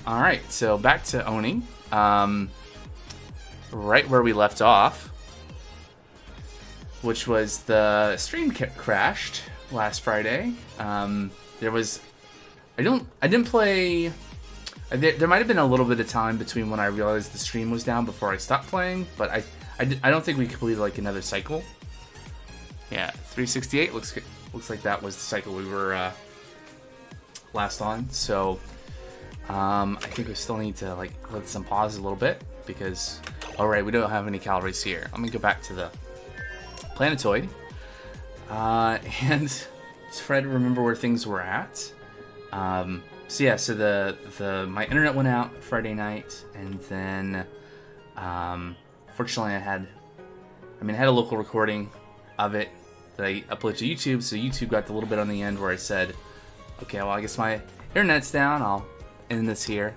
All right, so back to owning. Right where we left off, which was the stream crashed last Friday. There was, I didn't play. There might have been a little bit of time between when I realized the stream was down before I stopped playing, but I don't think we completed like another cycle. Yeah, 368 looks like that was the cycle we were last on. So I think we still need to like let some pause a little bit because, all right, we don't have any calories here. Let me go back to the planetoid and try to remember where things were at. So yeah, so the my internet went out Friday night, and then fortunately I had a local recording of it that I uploaded to YouTube. So YouTube got the little bit on the end where I said, okay, well, I guess my internet's down. I'll end this here.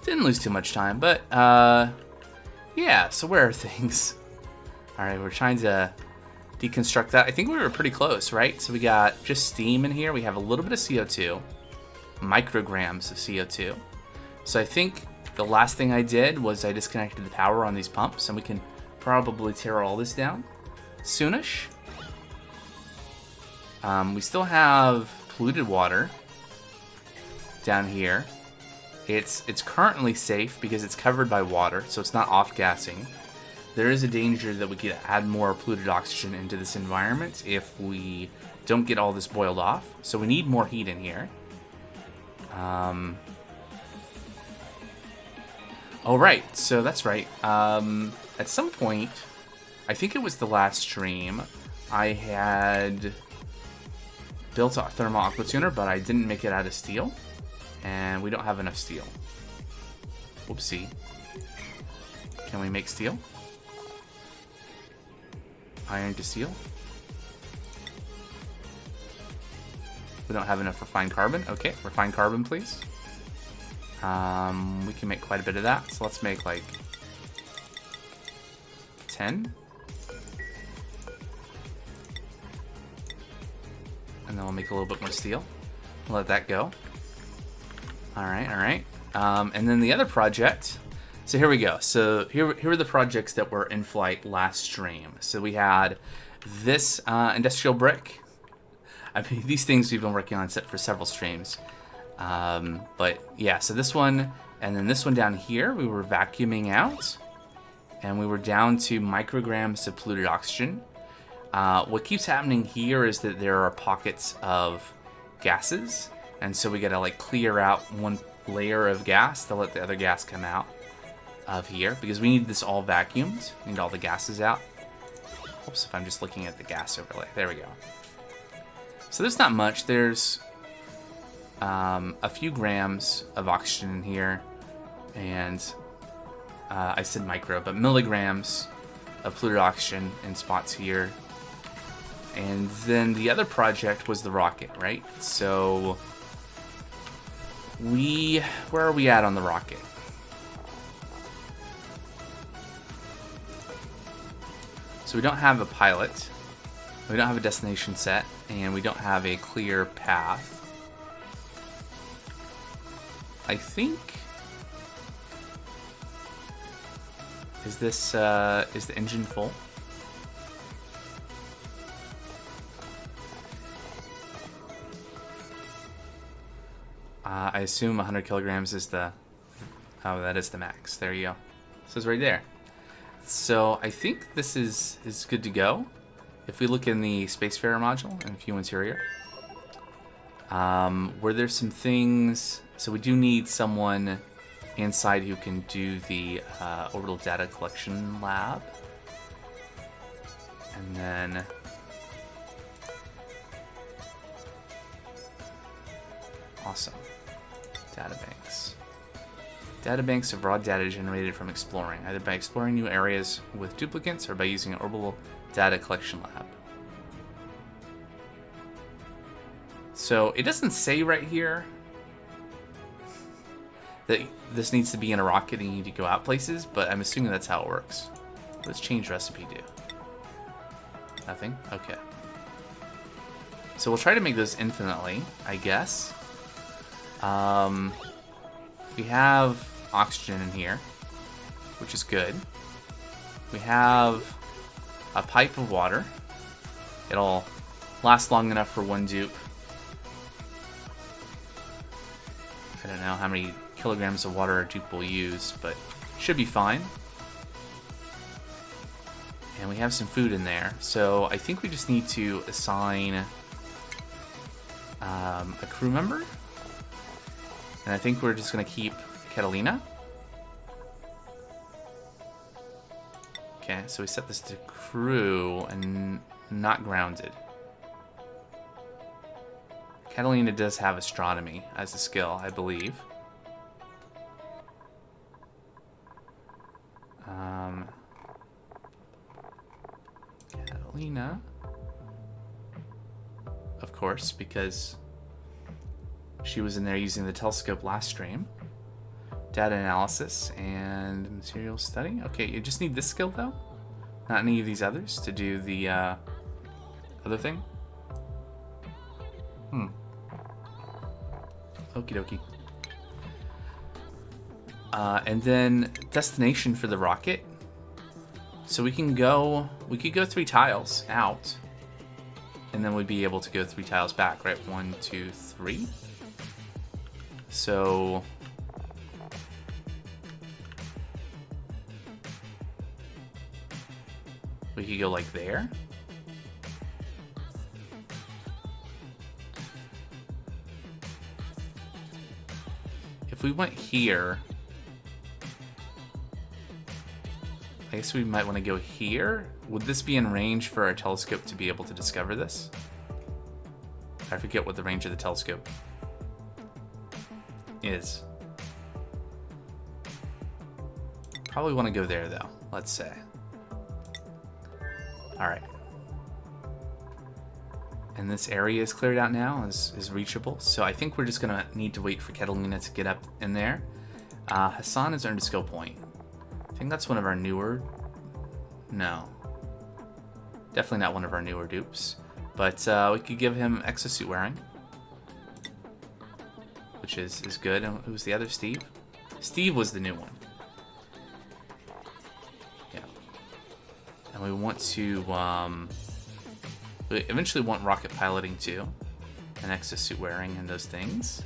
Didn't lose too much time, but yeah. So where are things? All right, we're trying to deconstruct that. I think we were pretty close, right? So we got just steam in here. We have a little bit of CO2, micrograms of CO2. So I think the last thing I did was I disconnected the power on these pumps, and we can probably tear all this down soonish. We still have polluted water down here. It's currently safe because it's covered by water, so it's not off-gassing. There is a danger that we could add more polluted oxygen into this environment if we don't get all this boiled off. So we need more heat in here. Oh, right. So that's right. At some point, I think it was the last stream, I had built a thermal aqua tuner, but I didn't make it out of steel. And we don't have enough steel. Whoopsie. Can we make steel? Iron to steel? We don't have enough refined carbon. Okay, refined carbon, please. We can make quite a bit of that. So let's make like 10. And then we'll make a little bit more steel. Let that go. Alright, alright. And then the other project. So here we go. So here are the projects that were in flight last stream. So we had this industrial brick. I mean, these things we've been working on for several streams. But yeah, so this one, and then this one down here, we were vacuuming out. And we were down to micrograms of polluted oxygen. What keeps happening here is that there are pockets of gases. And so we gotta like clear out one layer of gas to let the other gas come out of here. Because we need this all vacuumed. We need all the gases out. Oops, if I'm just looking at the gas overlay. There we go. So there's not much. There's a few grams of oxygen in here. And I said micro, but milligrams of polluted oxygen in spots here. And then the other project was the rocket, right? So where are we at on the rocket? So we don't have a pilot, we don't have a destination set, and we don't have a clear path. I think, is the engine full? I assume 100 kilograms is that is the max. There you go. It says right there. So I think this is good to go. If we look in the Spacefarer module and view interior, were there some things? So we do need someone inside who can do the orbital data collection lab, and then awesome. Databanks. Databanks of raw data generated from exploring, either by exploring new areas with duplicates or by using an orbital data collection lab. So it doesn't say right here that this needs to be in a rocket and you need to go out places, but I'm assuming that's how it works. Let's change recipe do. Nothing? Okay. So we'll try to make those infinitely, I guess. We have oxygen in here, which is good. We have a pipe of water. It'll last long enough for one dupe. I don't know how many kilograms of water a dupe will use, but should be fine. And we have some food in there, so I think we just need to assign a crew member. And I think we're just going to keep Catalina. Okay, so we set this to crew and not grounded. Catalina does have astronomy as a skill, I believe. Catalina. Of course, because she was in there using the telescope last stream. Data analysis and material study. Okay, you just need this skill though? Not any of these others to do the other thing? Okie dokie. And then destination for the rocket. So we could go 3 tiles out. And then we'd be able to go 3 tiles back, right? 1, 2, 3. So we could go like there. If we went here, I guess we might want to go here. Would this be in range for our telescope to be able to discover this? I forget what the range of the telescope is. Probably want to go there though, let's say. Alright. And this area is cleared out now, is reachable. So I think we're just going to need to wait for Catalina to get up in there. Hassan has earned a skill point. I think that's one of our newer... No. Definitely not one of our newer dupes. But we could give him exosuit wearing. Which is good. And who's the other? Steve? Steve was the new one. Yeah. And we want to... we eventually want rocket piloting too. And exosuit wearing and those things.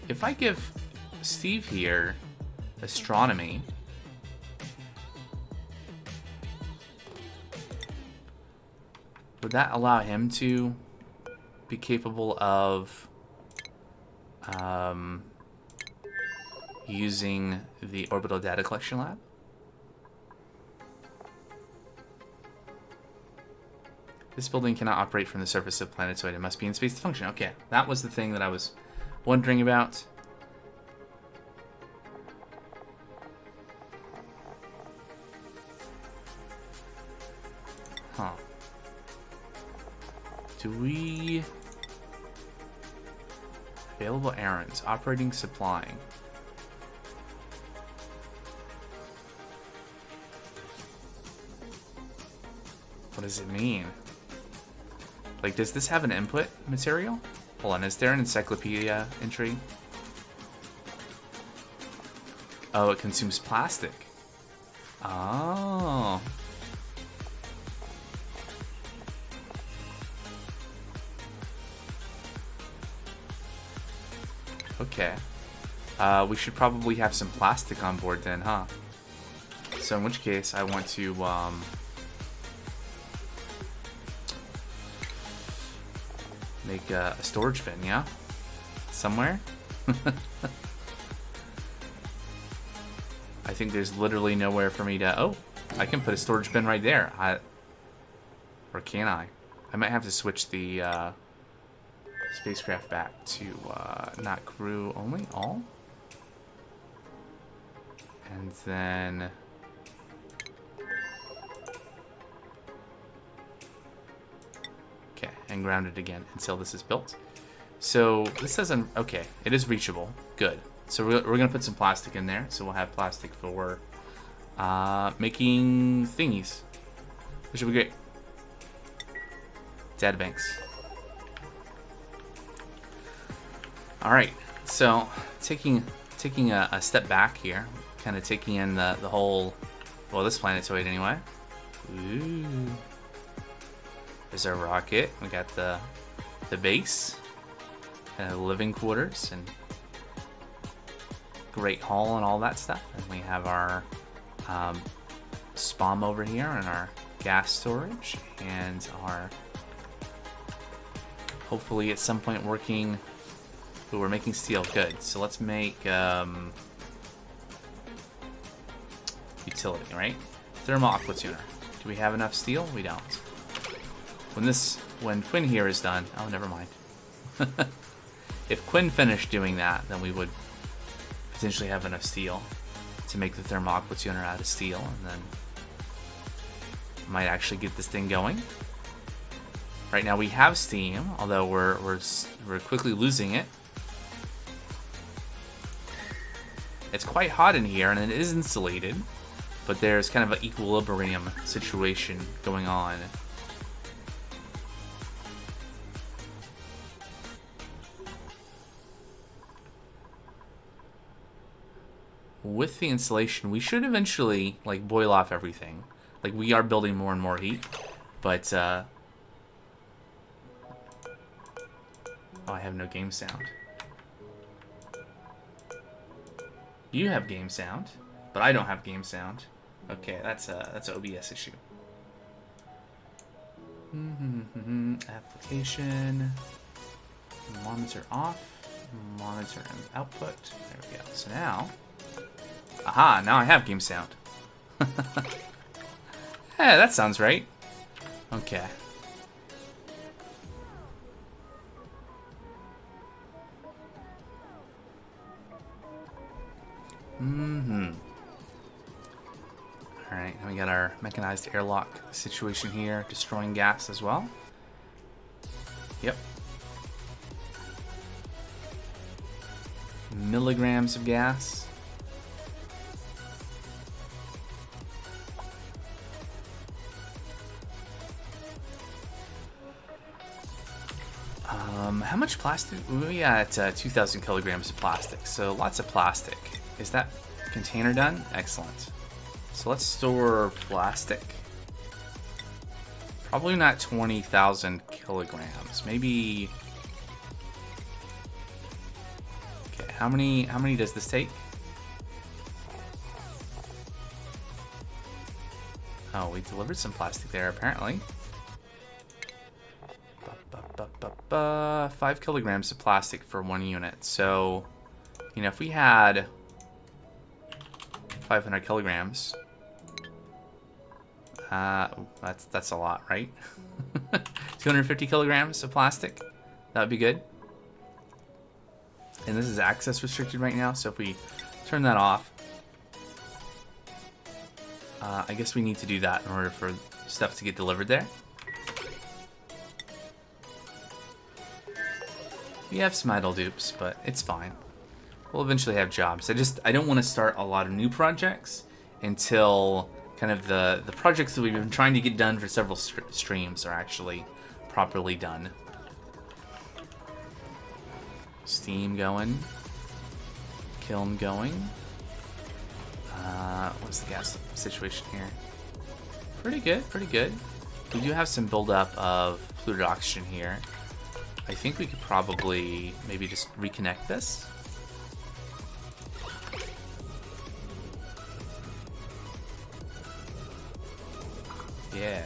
If I give Steve here astronomy, would that allow him to be capable of using the orbital data collection lab? This building cannot operate from the surface of the planetoid. It must be in space to function. Okay, that was the thing that I was wondering about. Huh. Do we... Available errands. Operating, supplying. What does it mean? Like, does this have an input material? Hold on, is there an encyclopedia entry? Oh, it consumes plastic. Oh. Okay. We should probably have some plastic on board then, huh? So in which case, I want to, make a storage bin, yeah? Somewhere? I think there's literally nowhere for me to... Oh, I can put a storage bin right there. Or can I? I might have to switch the spacecraft back to not crew only, all. And then... Okay, and ground it again until this is built. So this doesn't... Okay, it is reachable. Good. So we're going to put some plastic in there. So we'll have plastic for making thingies. which would be great. Data banks. All right, so taking a step back here, kind of taking in the whole, well, this planetoid anyway. Ooh. There's our rocket. We got the base, living quarters, and Great Hall and all that stuff. And we have our SPOM over here and our gas storage and our, hopefully at some point working. Ooh, we're making steel. Good. So let's make utility, right? Thermal aqua tuner. Do we have enough steel? We don't. When Quinn here is done, oh, never mind. If Quinn finished doing that, then we would potentially have enough steel to make the thermal aqua tuner out of steel, and then might actually get this thing going. Right now we have steam, although we're quickly losing it. It's quite hot in here, and it is insulated, but there's kind of an equilibrium situation going on. With the insulation, we should eventually like boil off everything. Like, we are building more and more heat, but oh, I have no game sound. You have game sound, but I don't have game sound. Okay, that's an OBS issue. Application. Monitor off. Monitor and output. There we go. So now, aha! Now I have game sound. Yeah, that sounds right. Okay. Alright, now we got our mechanized airlock situation here, destroying gas as well. Yep. Milligrams of gas. How much plastic? We got 2,000 kilograms of plastic, so lots of plastic. Is that container done? Excellent. So let's store plastic. Probably not 20,000 kilograms. Maybe. Okay, how many does this take? Oh, we delivered some plastic there apparently. 5 kilograms of plastic for 1 unit. So, you know, if we had 500 kilograms, that's a lot, right? 250 kilograms of plastic, that would be good. And this is access restricted right now, so if we turn that off, I guess we need to do that in order for stuff to get delivered there. We have some idle dupes, but it's fine. We'll eventually have jobs. I don't want to start a lot of new projects until kind of the projects that we've been trying to get done for several streams are actually properly done. Steam going. Kiln going. What's the gas situation here? Pretty good, pretty good. We do have some buildup of fluid oxygen here. I think we could probably maybe just reconnect this. Yeah.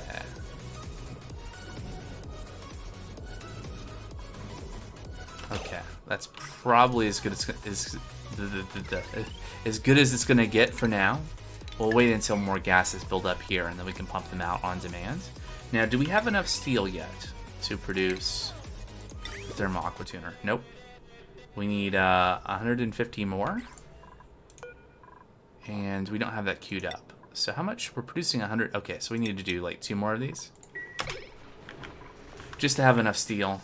Okay, that's probably as good as it's gonna get for now. We'll wait until more gases build up here, and then we can pump them out on demand. Now, do we have enough steel yet to produce the thermal aqua tuner? Nope. We need 150 more, and we don't have that queued up. So how much? We're producing 100. Okay, so we need to do like 2 more of these, just to have enough steel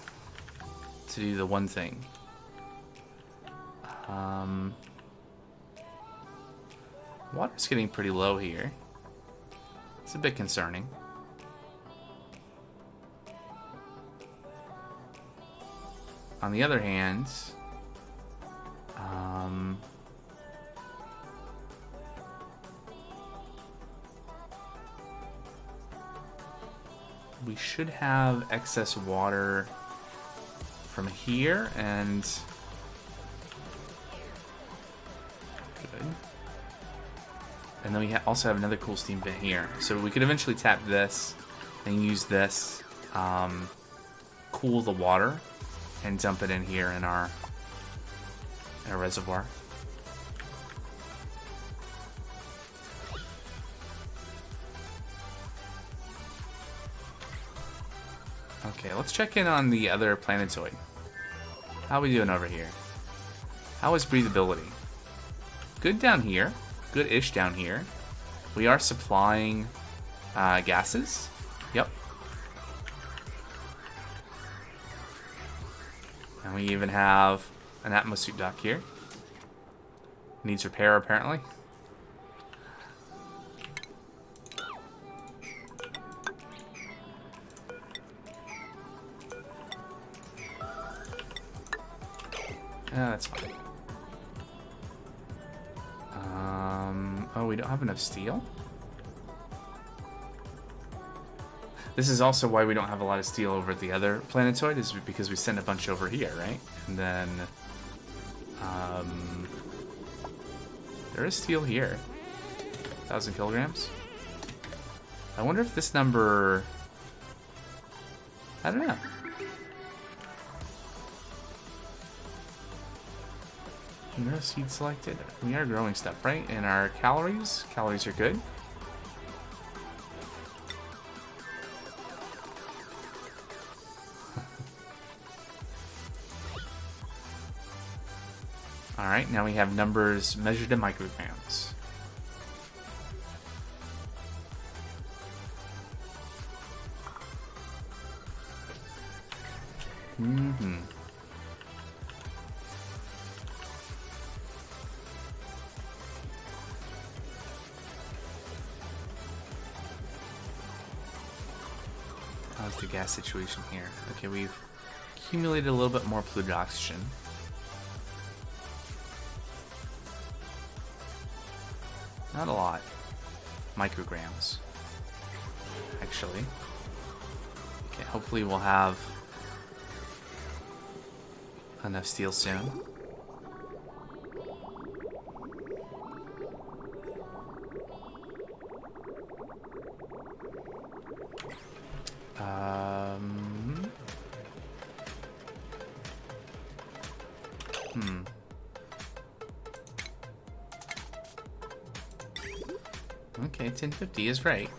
to do the one thing. Water's getting pretty low here. It's a bit concerning. On the other hand, we should have excess water from here, and good. And then we also have another cool steam vent here, so we could eventually tap this and use this, cool the water, and dump it in here in our reservoir. Okay, let's check in on the other planetoid. How are we doing over here? How is breathability? Good down here. Good-ish down here. We are supplying gases. Yep. And we even have an atmosuit dock here. Needs repair, apparently. That's fine. Oh, we don't have enough steel? This is also why we don't have a lot of steel over at the other planetoid, is because we sent a bunch over here, right? And then, there is steel here. 1,000 kilograms. I wonder if this number... I don't know. No seed selected. We are growing stuff, right? And our calories? Calories are good. Alright, now we have numbers measured in micrograms. Mm-hmm. How's the gas situation here? Okay, we've accumulated a little bit more polluted oxygen. Not a lot. Micrograms. Actually. Okay, hopefully we'll have enough steel soon. Okay, 1050 is right.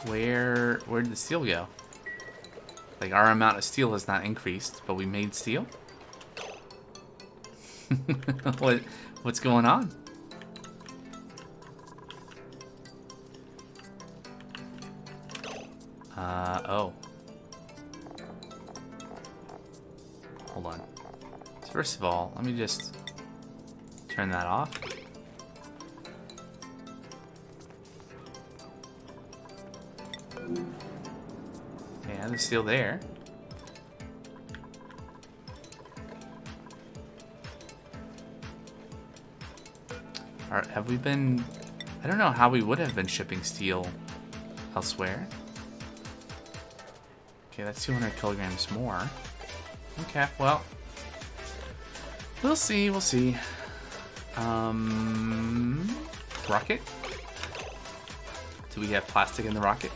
Where did the steel go? Like, our amount of steel has not increased, but we made steel? What's going on? Oh. Hold on. So first of all, let me just turn that off. Yeah, there's steel there. Have we been... I don't know how we would have been shipping steel elsewhere. Okay, that's 200 kilograms more. Okay, well... We'll see, we'll see. Rocket? Do we have plastic in the rocket?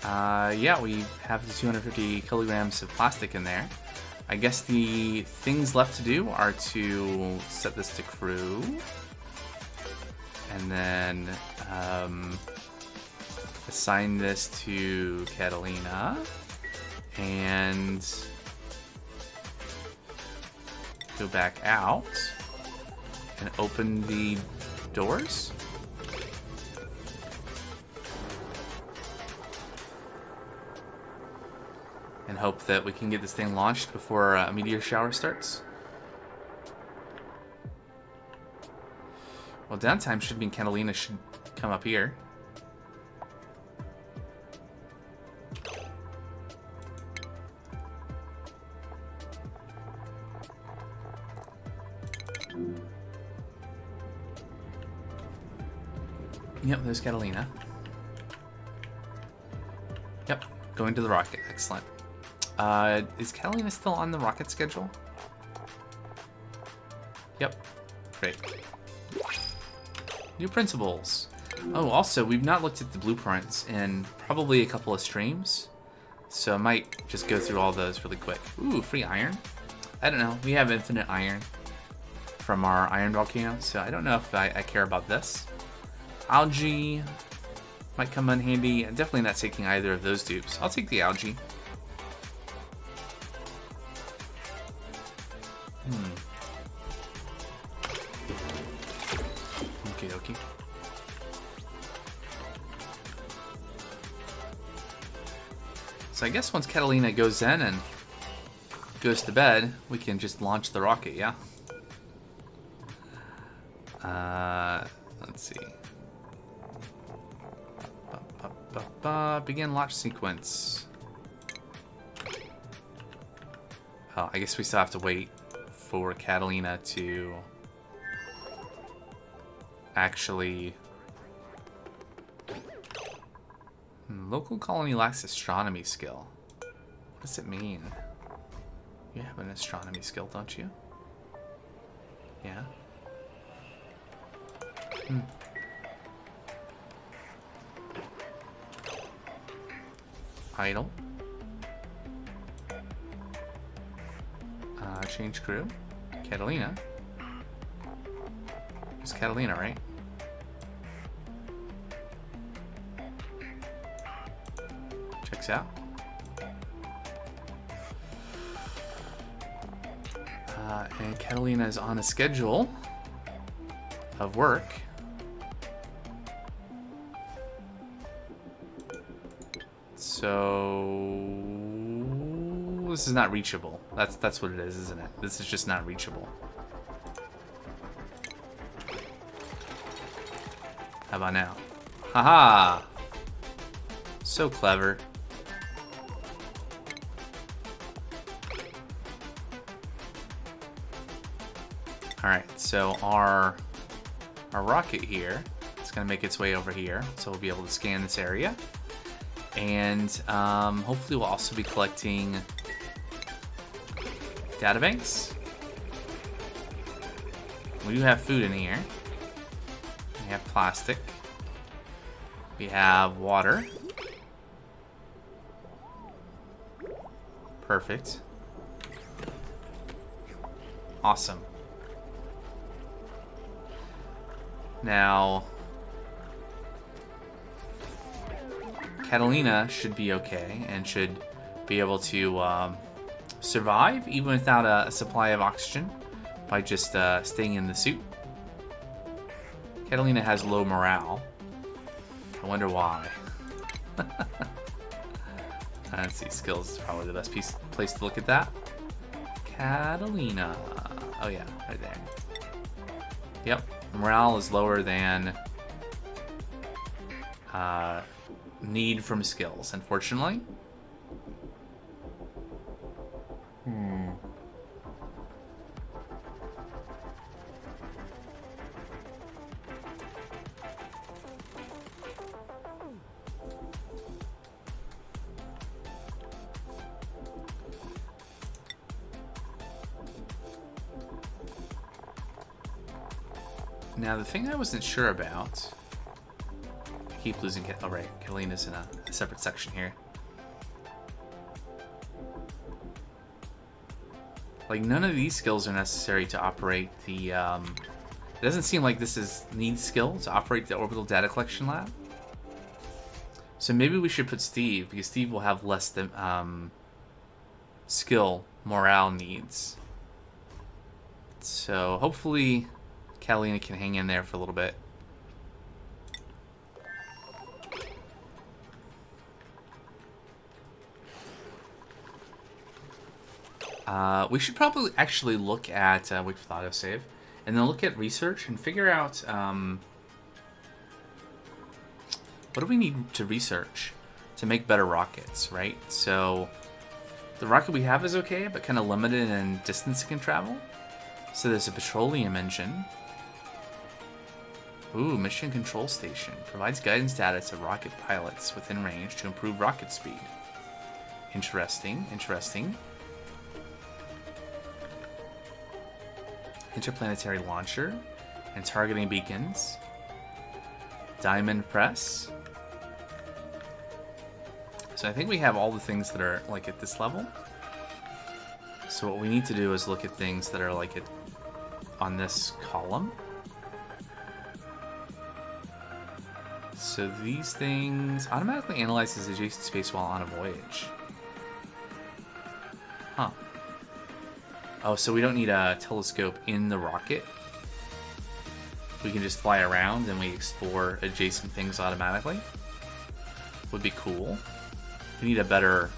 Yeah, we have the 250 kilograms of plastic in there. I guess the things left to do are to set this to crew. And then, assign this to Catalina. And go back out and open the doors. And hope that we can get this thing launched before a meteor shower starts. Well, downtime should mean Catalina should come up here. Yep, there's Catalina. Yep, going to the rocket. Excellent. Is Catalina still on the rocket schedule? Yep. Great. New principles. Oh, also, we've not looked at the blueprints in probably a couple of streams. So I might just go through all those really quick. Ooh, free iron. I don't know. We have infinite iron from our iron volcano, so I don't know if I care about this. Algae might come in handy. I'm definitely not taking either of those dupes. I'll take the algae. Okay, okay. So I guess once Catalina goes in and goes to bed, we can just launch the rocket, yeah? Let's see. Begin launch sequence. Oh, I guess we still have to wait for Catalina to actually... Local colony lacks astronomy skill. What does it mean? You have an astronomy skill, don't you? Yeah. Idle. Change crew. Catalina. It's Catalina, right? Checks out. And Catalina is on a schedule of work. So this is not reachable. That's what it is, isn't it? This is just not reachable. How about now? Haha! So clever. Alright, so our rocket here is going to make its way over here, so we'll be able to scan this area. And hopefully we'll also be collecting databanks. We do have food in here. We have plastic. We have water. Perfect. Awesome. Now, Catalina should be okay and should be able to survive even without a supply of oxygen by just staying in the suit. Catalina has low morale. I wonder why. Let's see, skills is probably the best place to look at that. Catalina. Oh yeah, right there. Yep, morale is lower than need from skills, unfortunately. Now, the thing I wasn't sure about... I keep losing... Oh, right. Catalina's in a separate section here. Like, none of these skills are necessary to operate the... It doesn't seem like this needs skill to operate the orbital data collection lab. So maybe we should put Steve, because Steve will have less than skill morale needs. So hopefully Catalina can hang in there for a little bit. We should probably actually look at, wait for the autosave, and then look at research and figure out, what do we need to research to make better rockets, right? So, the rocket we have is okay, but kind of limited in distance it can travel. So there's a petroleum engine. Ooh, mission control station. Provides guidance data to rocket pilots within range to improve rocket speed. Interesting, interesting. Interplanetary launcher and targeting beacons. Diamond press. So I think we have all the things that are like at this level. So what we need to do is look at things that are like on this column. So these things automatically analyzes adjacent space while on a voyage. Huh. Oh, so we don't need a telescope in the rocket. We can just fly around and we explore adjacent things automatically. Would be cool. We need a better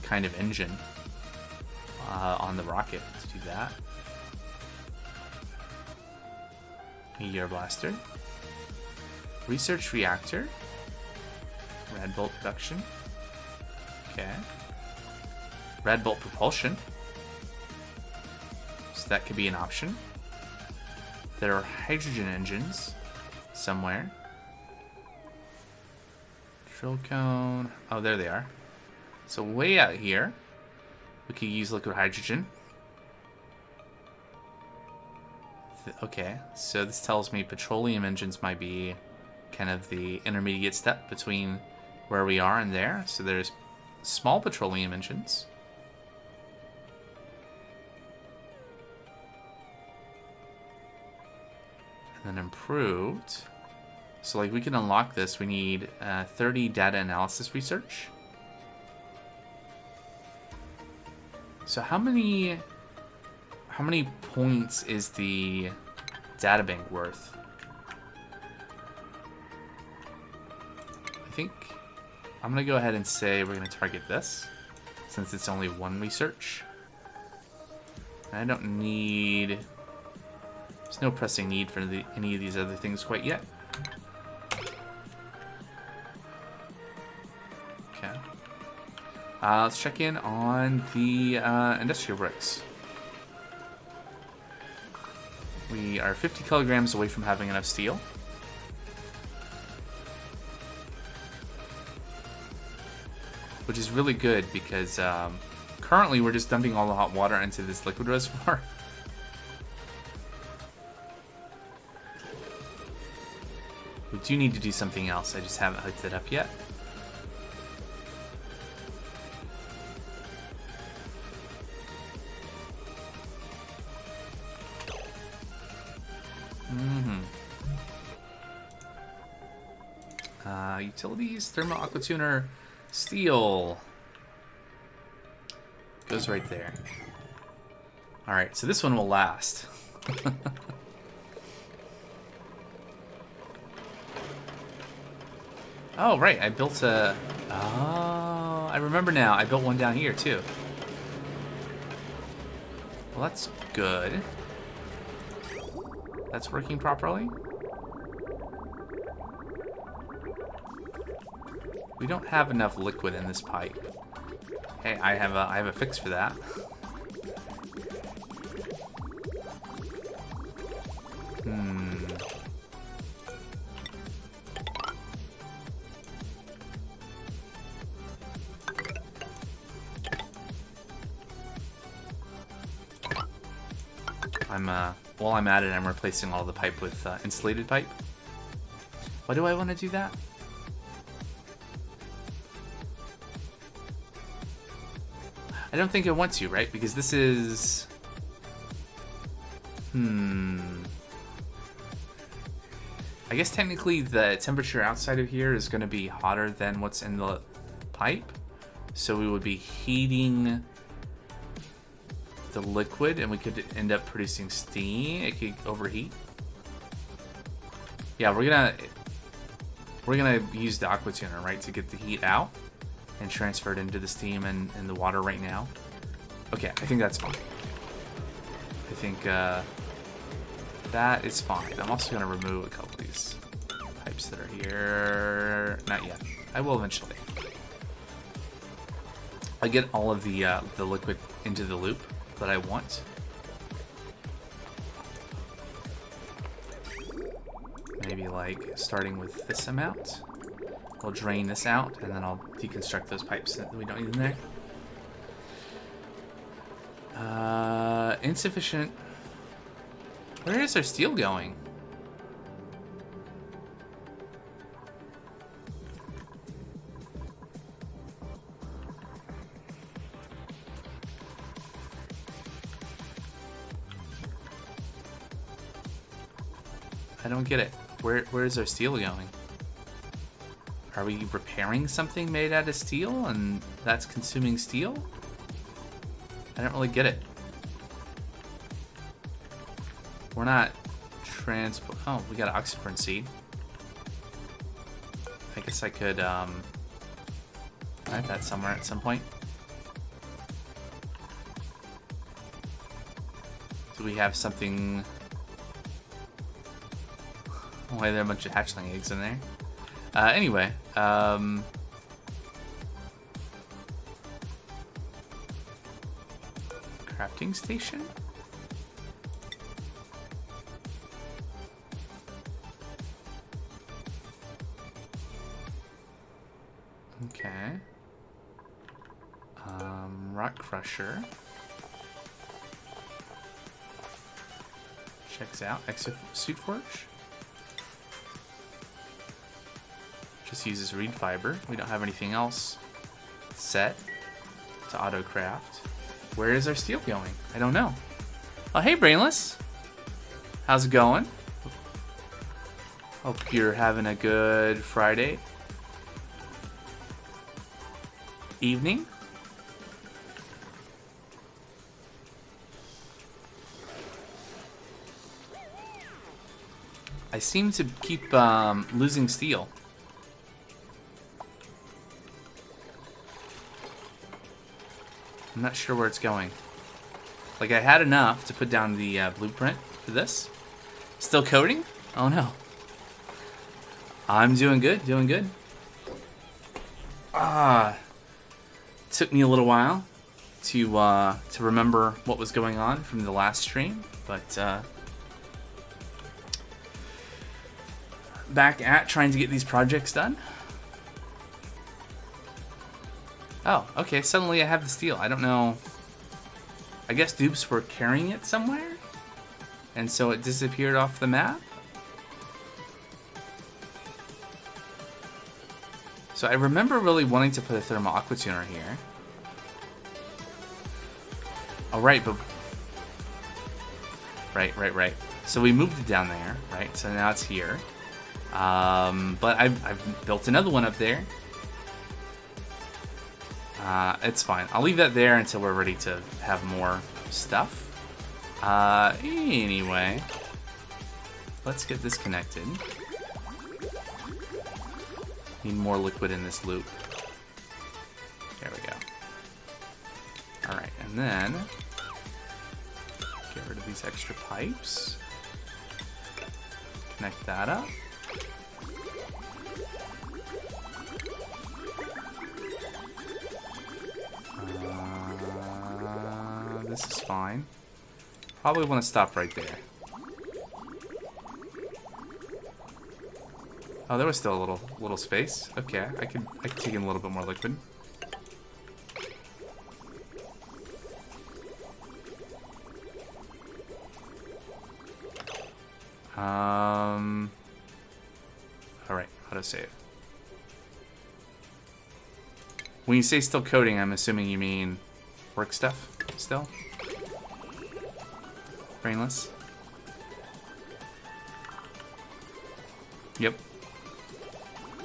kind of engine on the rocket to do that. Meteor blaster. Research reactor. Red bolt production. Okay. Red bolt propulsion. So that could be an option. There are hydrogen engines somewhere. Drill cone. Oh, there they are. So way out here, we could use liquid hydrogen. Okay, so this tells me petroleum engines might be kind of the intermediate step between where we are and there. So there's small petroleum engines. And then improved. So like we can unlock this. We need 30 data analysis research. So how many points is the databank worth? I think I'm gonna go ahead and say we're gonna target this since it's only one research. I don't need. There's no pressing need for any of these other things quite yet. Okay. Let's check in on the industrial bricks. We are 50 kilograms away from having enough steel. Which is really good because currently we're just dumping all the hot water into this liquid reservoir. We do need to do something else. I just haven't hooked it up yet. Utilities, thermal aqua tuner, steel. Goes right there. Alright, so this one will last. Oh, right, I built a... Oh, I remember now. I built one down here, too. Well, that's good. That's working properly. We don't have enough liquid in this pipe. Hey, I have a fix for that. While I'm at it, I'm replacing all the pipe with insulated pipe. Why do I want to do that? I don't think I want to, right? Because this is... I guess technically the temperature outside of here is going to be hotter than what's in the pipe. So we would be heating the liquid and we could end up producing steam. It could overheat. Yeah, we're gonna use the aqua tuner, right, to get the heat out and transfer it into the steam and the water right now. Okay, I think that's fine. I think that is fine. I'm also gonna remove a couple of these pipes that are here. Not yet. I will eventually. I get all of the liquid into the loop that I want. like starting with this amount. We'll drain this out, and then I'll deconstruct those pipes that we don't need in there. Insufficient. Where is our steel going? I don't get it. Where is our steel going? Are we repairing something made out of steel and that's consuming steel? I don't really get it. We're not transport. Oh, we got an oxyfern seed. I guess I could add that somewhere at some point. Do we have something? Why there are a bunch of hatchling eggs in there? Anyway, crafting station? Okay. Rock crusher. Checks out. Exit suit forge. Just uses reed fiber. We don't have anything else set to auto craft. Where is our steel going? I don't know. Oh, hey, Brainless. How's it going? Hope you're having a good Friday evening. I seem to keep losing steel. I'm not sure where it's going. Like, I had enough to put down the blueprint for this. Still coding? Oh no. I'm doing good, doing good. Took me a little while to remember what was going on from the last stream, but back at trying to get these projects done. Oh, okay, suddenly I have the steel. I don't know. I guess dupes were carrying it somewhere, and so it disappeared off the map. So I remember really wanting to put a thermal aqua tuner here. Oh, right, but... Right. So we moved it down there, right? So now it's here. But I've built another one up there. It's fine. I'll leave that there until we're ready to have more stuff. Anyway, let's get this connected. Need more liquid in this loop. There we go. Alright, and then get rid of these extra pipes. Connect that up. This is fine. Probably want to stop right there. Oh, there was still a little space. Okay, I could take in a little bit more liquid. All right, autosave. When you say still coding, I'm assuming you mean work stuff still? Brainless? Yep.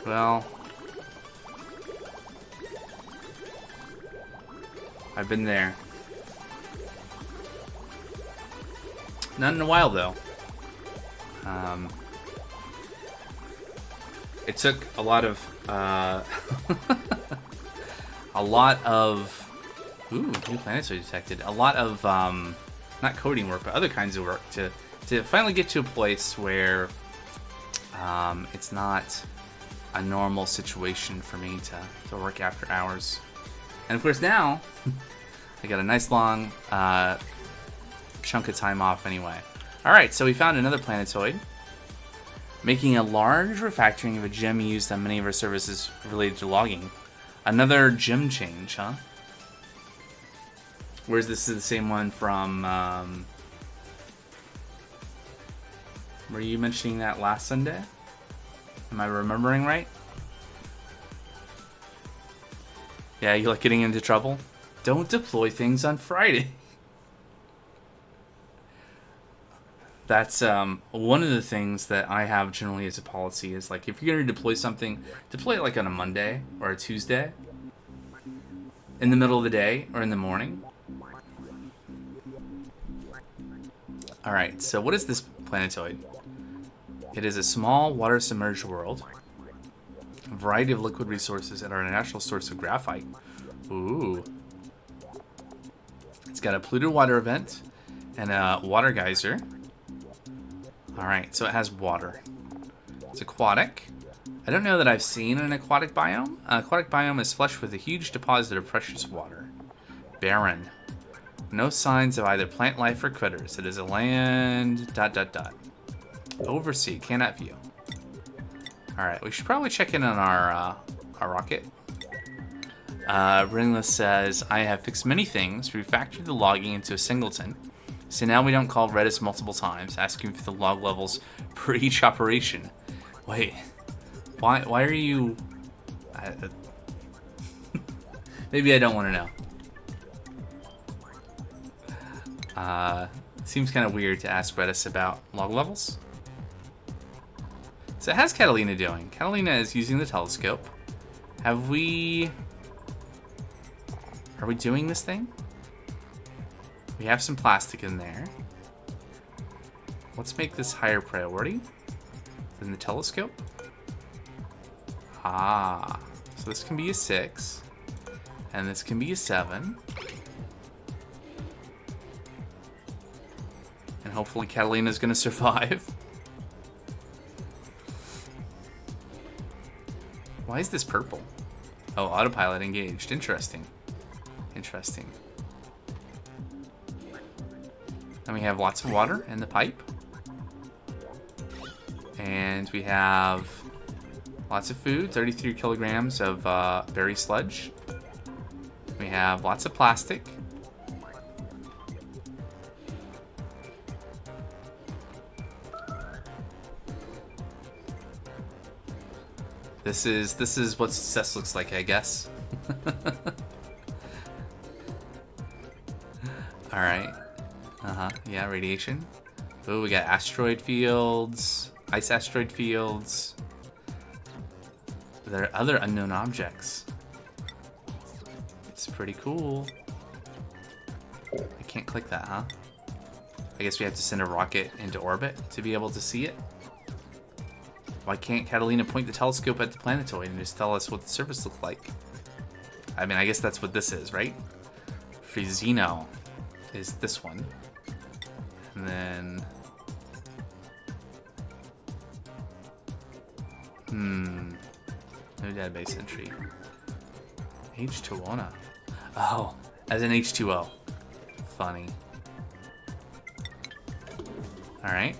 Well, I've been there. Not in a while, though. It took a lot of, ooh, new planets are detected. A lot of, not coding work, but other kinds of work to finally get to a place where it's not a normal situation for me to work after hours. And of course now, I got a nice long chunk of time off anyway. Alright, so we found another planetoid. Making a large refactoring of a gem used on many of our services related to logging. Another gem change, huh? Whereas this is the same one from... were you mentioning that last Sunday? Am I remembering right? Yeah, you like getting into trouble? Don't deploy things on Friday. That's one of the things that I have generally as a policy is like if you're going to deploy something, deploy it like on a Monday or a Tuesday in the middle of the day or in the morning. Alright, so what is this planetoid? It is a small water-submerged world. A variety of liquid resources and our natural source of graphite. Ooh. It's got a polluted water event and a water geyser. Alright, so it has water. It's aquatic. I don't know that I've seen an aquatic biome. Aquatic biome is flush with a huge deposit of precious water. Barren. No signs of either plant life or critters. It is a land... ... Oversea. Cannot view. Alright, we should probably check in on our rocket. Ringless says, I have fixed many things, refactored the logging into a singleton. So now we don't call Redis multiple times, asking for the log levels per each operation. Wait, why are you... maybe I don't want to know. Seems kind of weird to ask Redis about log levels. So how's Catalina doing? Catalina is using the telescope. Have we... Are we doing this thing? We have some plastic in there. Let's make this higher priority than the telescope. Ah, so this can be a 6. And this can be a 7. And hopefully Catalina's gonna survive. Why is this purple? Oh, autopilot engaged. Interesting. Interesting. And we have lots of water in the pipe. And we have lots of food, 33 kilograms of berry sludge. We have lots of plastic. This is what success looks like, I guess. All right. Yeah, radiation. Oh, we got asteroid fields, ice asteroid fields. There are other unknown objects. It's pretty cool. I can't click that, huh? I guess we have to send a rocket into orbit to be able to see it. Why can't Catalina point the telescope at the planetoid and just tell us what the surface looks like? I mean, I guess that's what this is, right? Frizino is this one. And then... No database entry. H2O. Oh, as in H2O. Funny. Alright.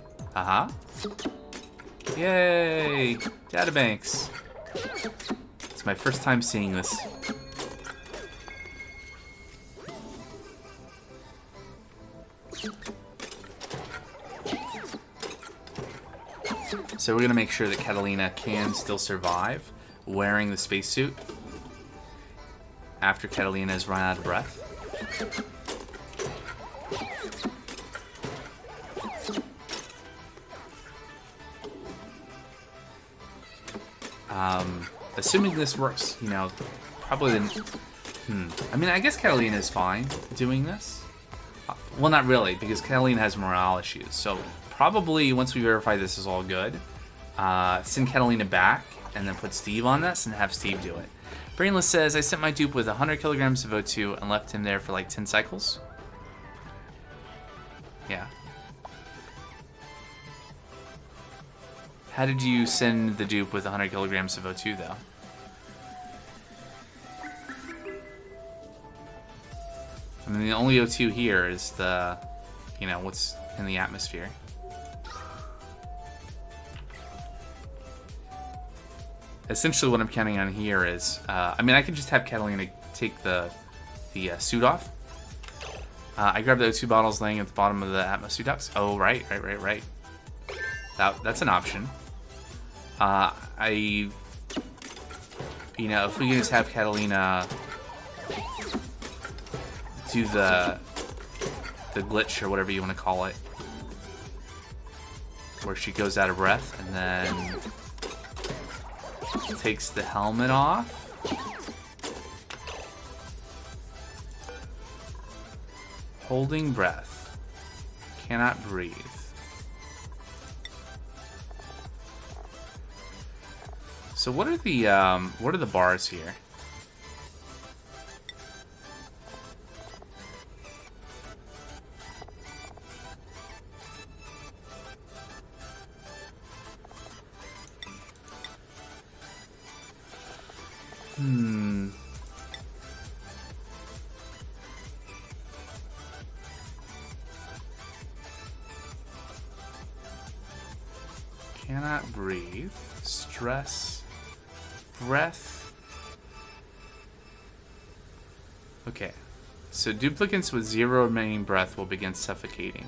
Yay! Databanks. It's my first time seeing this. So we're gonna make sure that Catalina can still survive wearing the spacesuit after Catalina has run out of breath. Assuming this works, you know, probably then... I mean, I guess Catalina is fine doing this. Well, not really, because Catalina has morale issues. So probably once we verify this is all good, send Catalina back and then put Steve on this and have Steve do it. Brainless says, I sent my dupe with 100 kilograms of O2 and left him there for like 10 cycles. Yeah. How did you send the dupe with 100 kilograms of O2, though? I mean, the only O2 here is the, you know, what's in the atmosphere. essentially what I'm counting on here is, I mean, I could just have Catalina take the suit off. I grabbed the O2 bottles laying at the bottom of the Atmos suit ducts. Oh, right. That's an option. You know, if we can just have Catalina do the glitch or whatever you want to call it, where she goes out of breath and then takes the helmet off. Holding breath. Cannot breathe. So what are the bars here? Cannot breathe. Stress. Breath. Okay. So duplicates with 0 remaining breath will begin suffocating.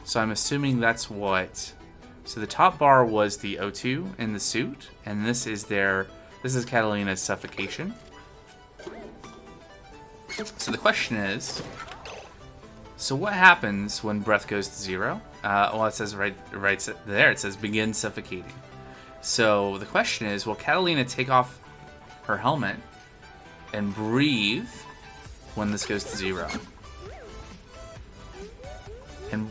So I'm assuming that's what... So the top bar was the O2 in the suit, and this is Catalina's suffocation. So the question is, so what happens when breath goes to 0? Well, it says right there, it says begin suffocating. So the question is, will Catalina take off her helmet and breathe when this goes to 0? And,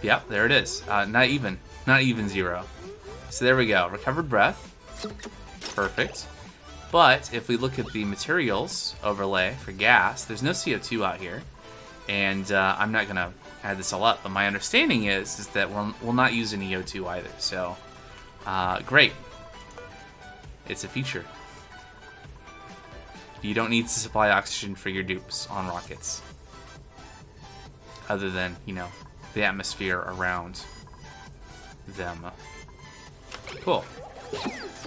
yep, there it is. Not even 0. So there we go. Recovered breath. Perfect. But if we look at the materials overlay for gas, there's no CO2 out here. And I'm not going to add this all up. But my understanding is that we'll not use any O2 either. So, great. It's a feature. You don't need to supply oxygen for your dupes on rockets. Other than, you know, the atmosphere around them. Cool.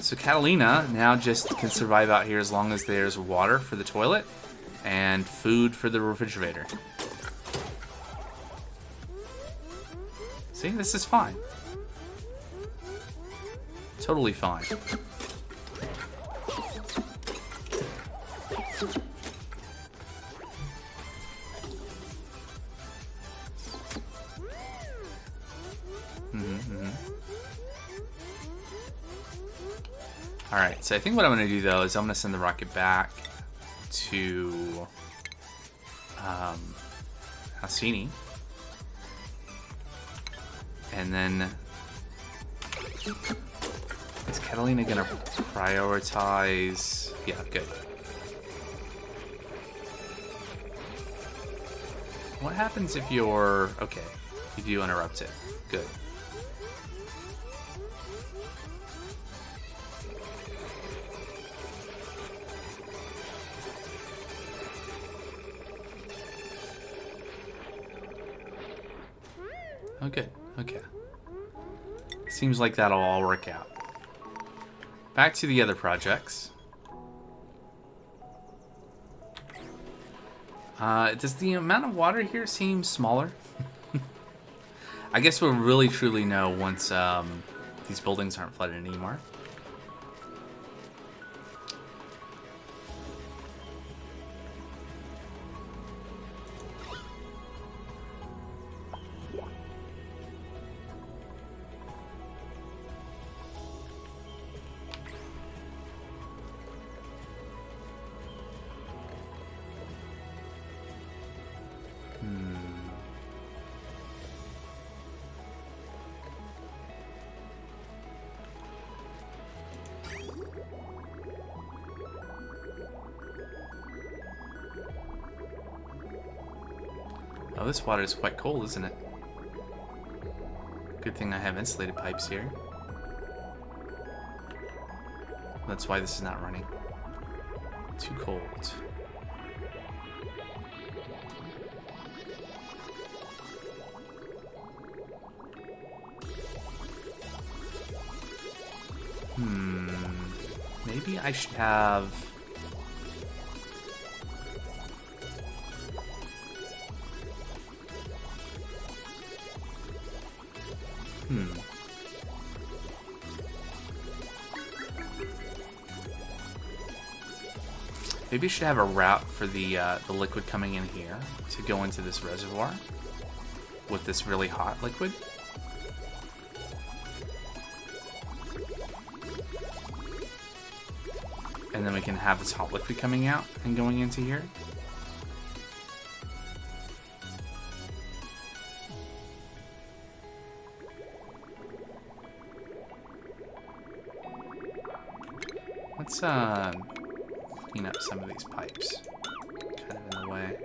So Catalina now just can survive out here as long as there's water for the toilet and food for the refrigerator. See, this is fine. Totally fine. Alright, so I think what I'm going to do, though, is I'm going to send the rocket back to Alcini. And then is Catalina going to prioritize... Yeah, good. What happens if you're... Okay, you do interrupt it. Good. Oh, good. Okay. Seems like that'll all work out. Back to the other projects. Does the amount of water here seem smaller? I guess we'll really truly know once these buildings aren't flooded anymore. Oh, this water is quite cold, isn't it? Good thing I have insulated pipes here. That's why this is not running. Too cold. Maybe I should have... Maybe I should have a route for the liquid coming in here to go into this reservoir with this really hot liquid. And then we can have this hot liquid coming out and going into here. Let's clean up some of these pipes. Kind of in the way.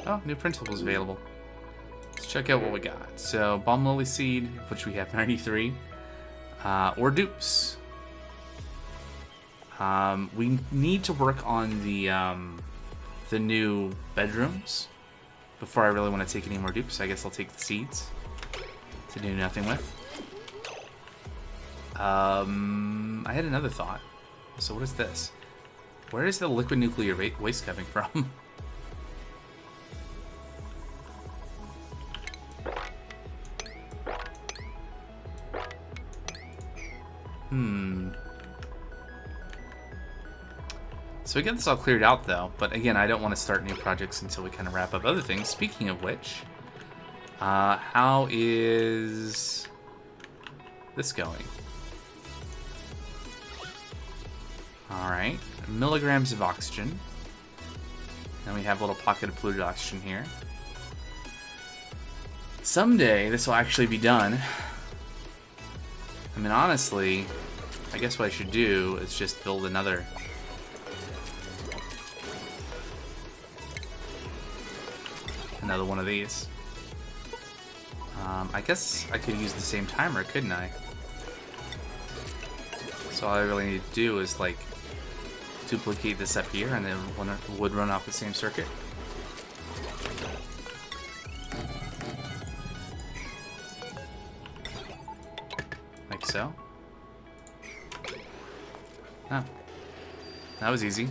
Oh, new printables available. Let's check out what we got. So, Balm Lily Seed, which we have 93. Or dupes. We need to work on the new bedrooms before I really want to take any more dupes. I guess I'll take the seeds to do nothing with. I had another thought. So what is this? Where is the liquid nuclear waste coming from? So we get this all cleared out though, but again, I don't want to start new projects until we kind of wrap up other things. Speaking of which, how is this going? Alright, milligrams of oxygen. Then we have a little pocket of polluted oxygen here. Someday, this will actually be done. I mean, honestly, I guess what I should do is just build another one of these. I guess I could use the same timer, couldn't I? So all I really need to do is like duplicate this up here, and then it would run off the same circuit. Like so. Oh, that was easy.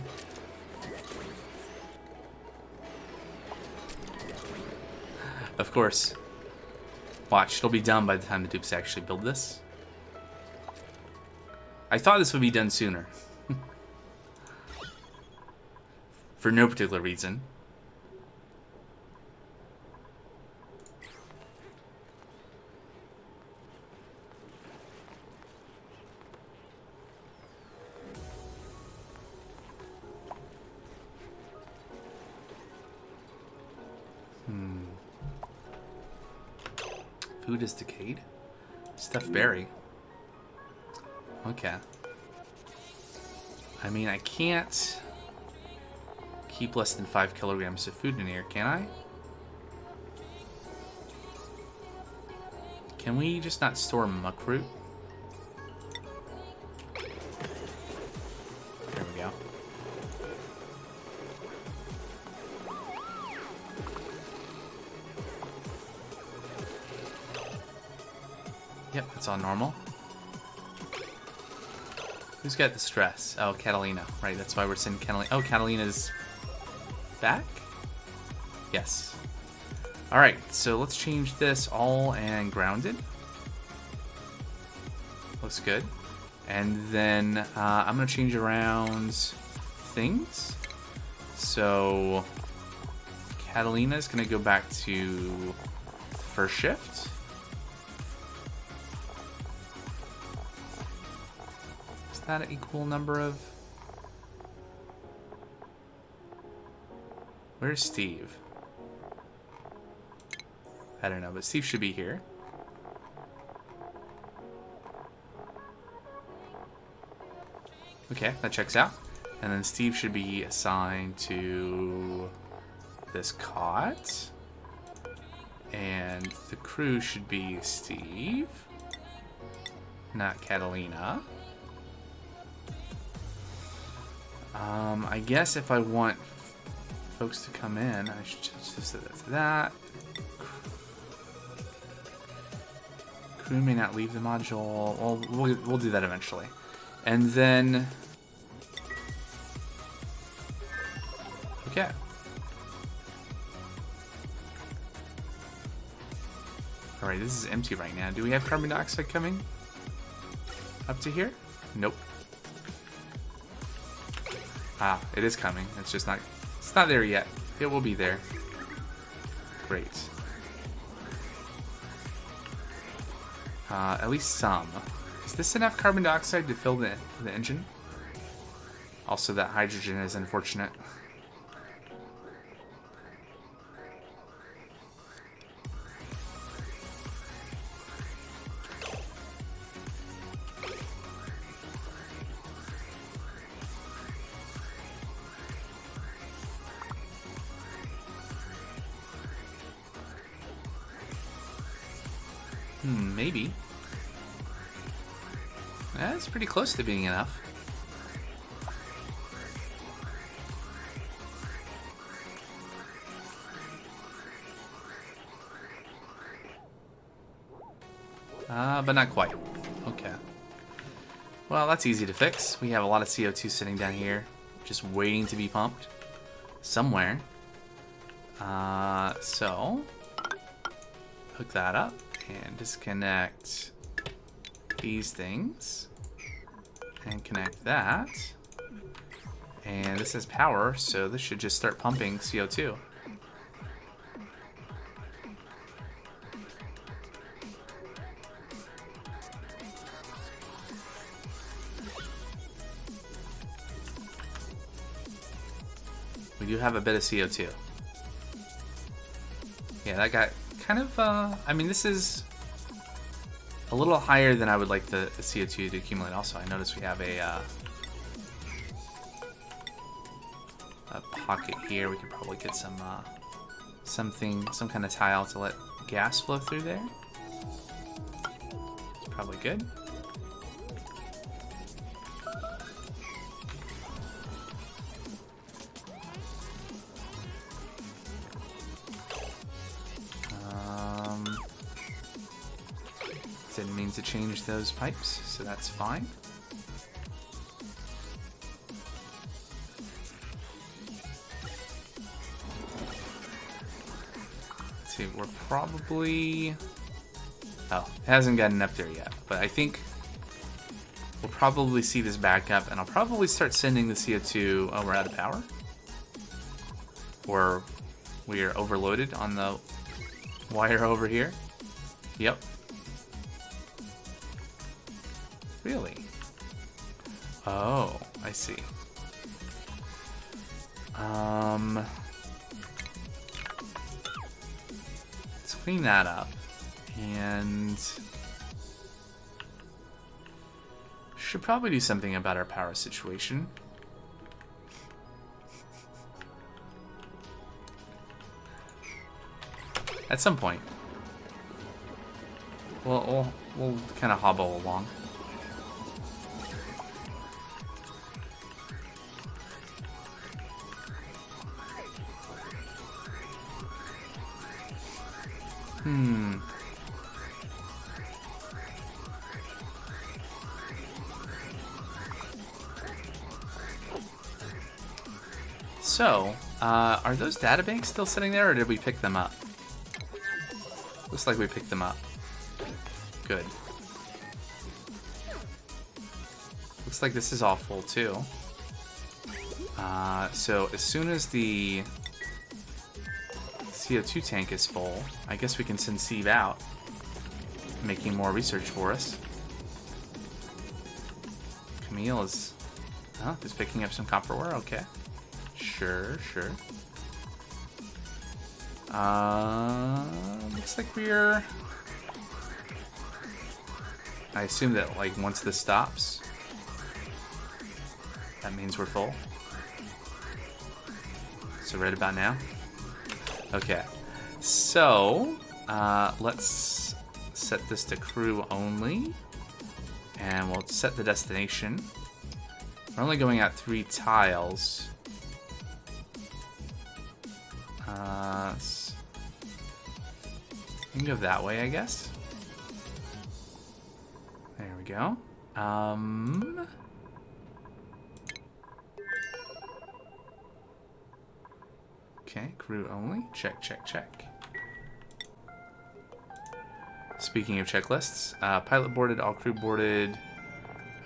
Of course. Watch, it'll be done by the time the dupes actually build this. I thought this would be done sooner. For no particular reason. Food is decayed. Stuffed berry. Okay. I mean, I can't keep less than 5 kilograms of food in here, can I? Can we just not store muck fruit? There we go. Yep, that's all normal. Who's got the stress? Oh, Catalina. Right, that's why we're sending Catalina. Oh, Catalina's back? Yes. Alright, so let's change this all and grounded. Looks good. And then I'm going to change around things. So Catalina's going to go back to first shift. That an equal number of... Where's Steve? I don't know, but Steve should be here. Okay, that checks out. And then Steve should be assigned to this cot. And the crew should be Steve, not Catalina. I guess if I want folks to come in, I should just set that to that. Crew may not leave the module. Well, we'll do that eventually. And then... Okay. Alright, this is empty right now. Do we have carbon dioxide coming up to here? Nope. Ah, it is coming. It's just not... It's not there yet. It will be there. Great. At least some. Is this enough carbon dioxide to fill the engine? Also, that hydrogen is unfortunate. Maybe. That's pretty close to being enough. But not quite. Okay. Well, that's easy to fix. We have a lot of CO2 sitting down here, just waiting to be pumped somewhere. So hook that up and disconnect these things and connect that. And this has power, so this should just start pumping CO2. We do have a bit of CO2. Yeah, that got kind of, I mean, this is a little higher than I would like the CO2 to accumulate. Also, I noticed we have a pocket here. We could probably get some, some kind of tile to let gas flow through there. Probably good. Didn't mean to change those pipes, so that's fine. Let's see, we're probably... Oh, it hasn't gotten up there yet, but I think we'll probably see this back up, and I'll probably start sending the CO2... Oh, we're out of power? Or we are overloaded on the wire over here? Yep. Really? Oh, I see. Let's clean that up. And should probably do something about our power situation. At some point. We'll kind of hobble along. So, are those databanks still sitting there, or did we pick them up? Looks like we picked them up. Good. Looks like this is all full too. So as soon as the CO2 tank is full, I guess we can send Steve out, making more research for us. Camille is, just picking up some copper ore. Okay, sure. Looks like we're... I assume that, like, once this stops, that means we're full. So right about now. Okay. So, Let's set this to crew only. And we'll set the destination. We're only going at 3 tiles. You can go that way, I guess. There we go. Okay, crew only. Check, check, check. Speaking of checklists, pilot boarded, all crew boarded.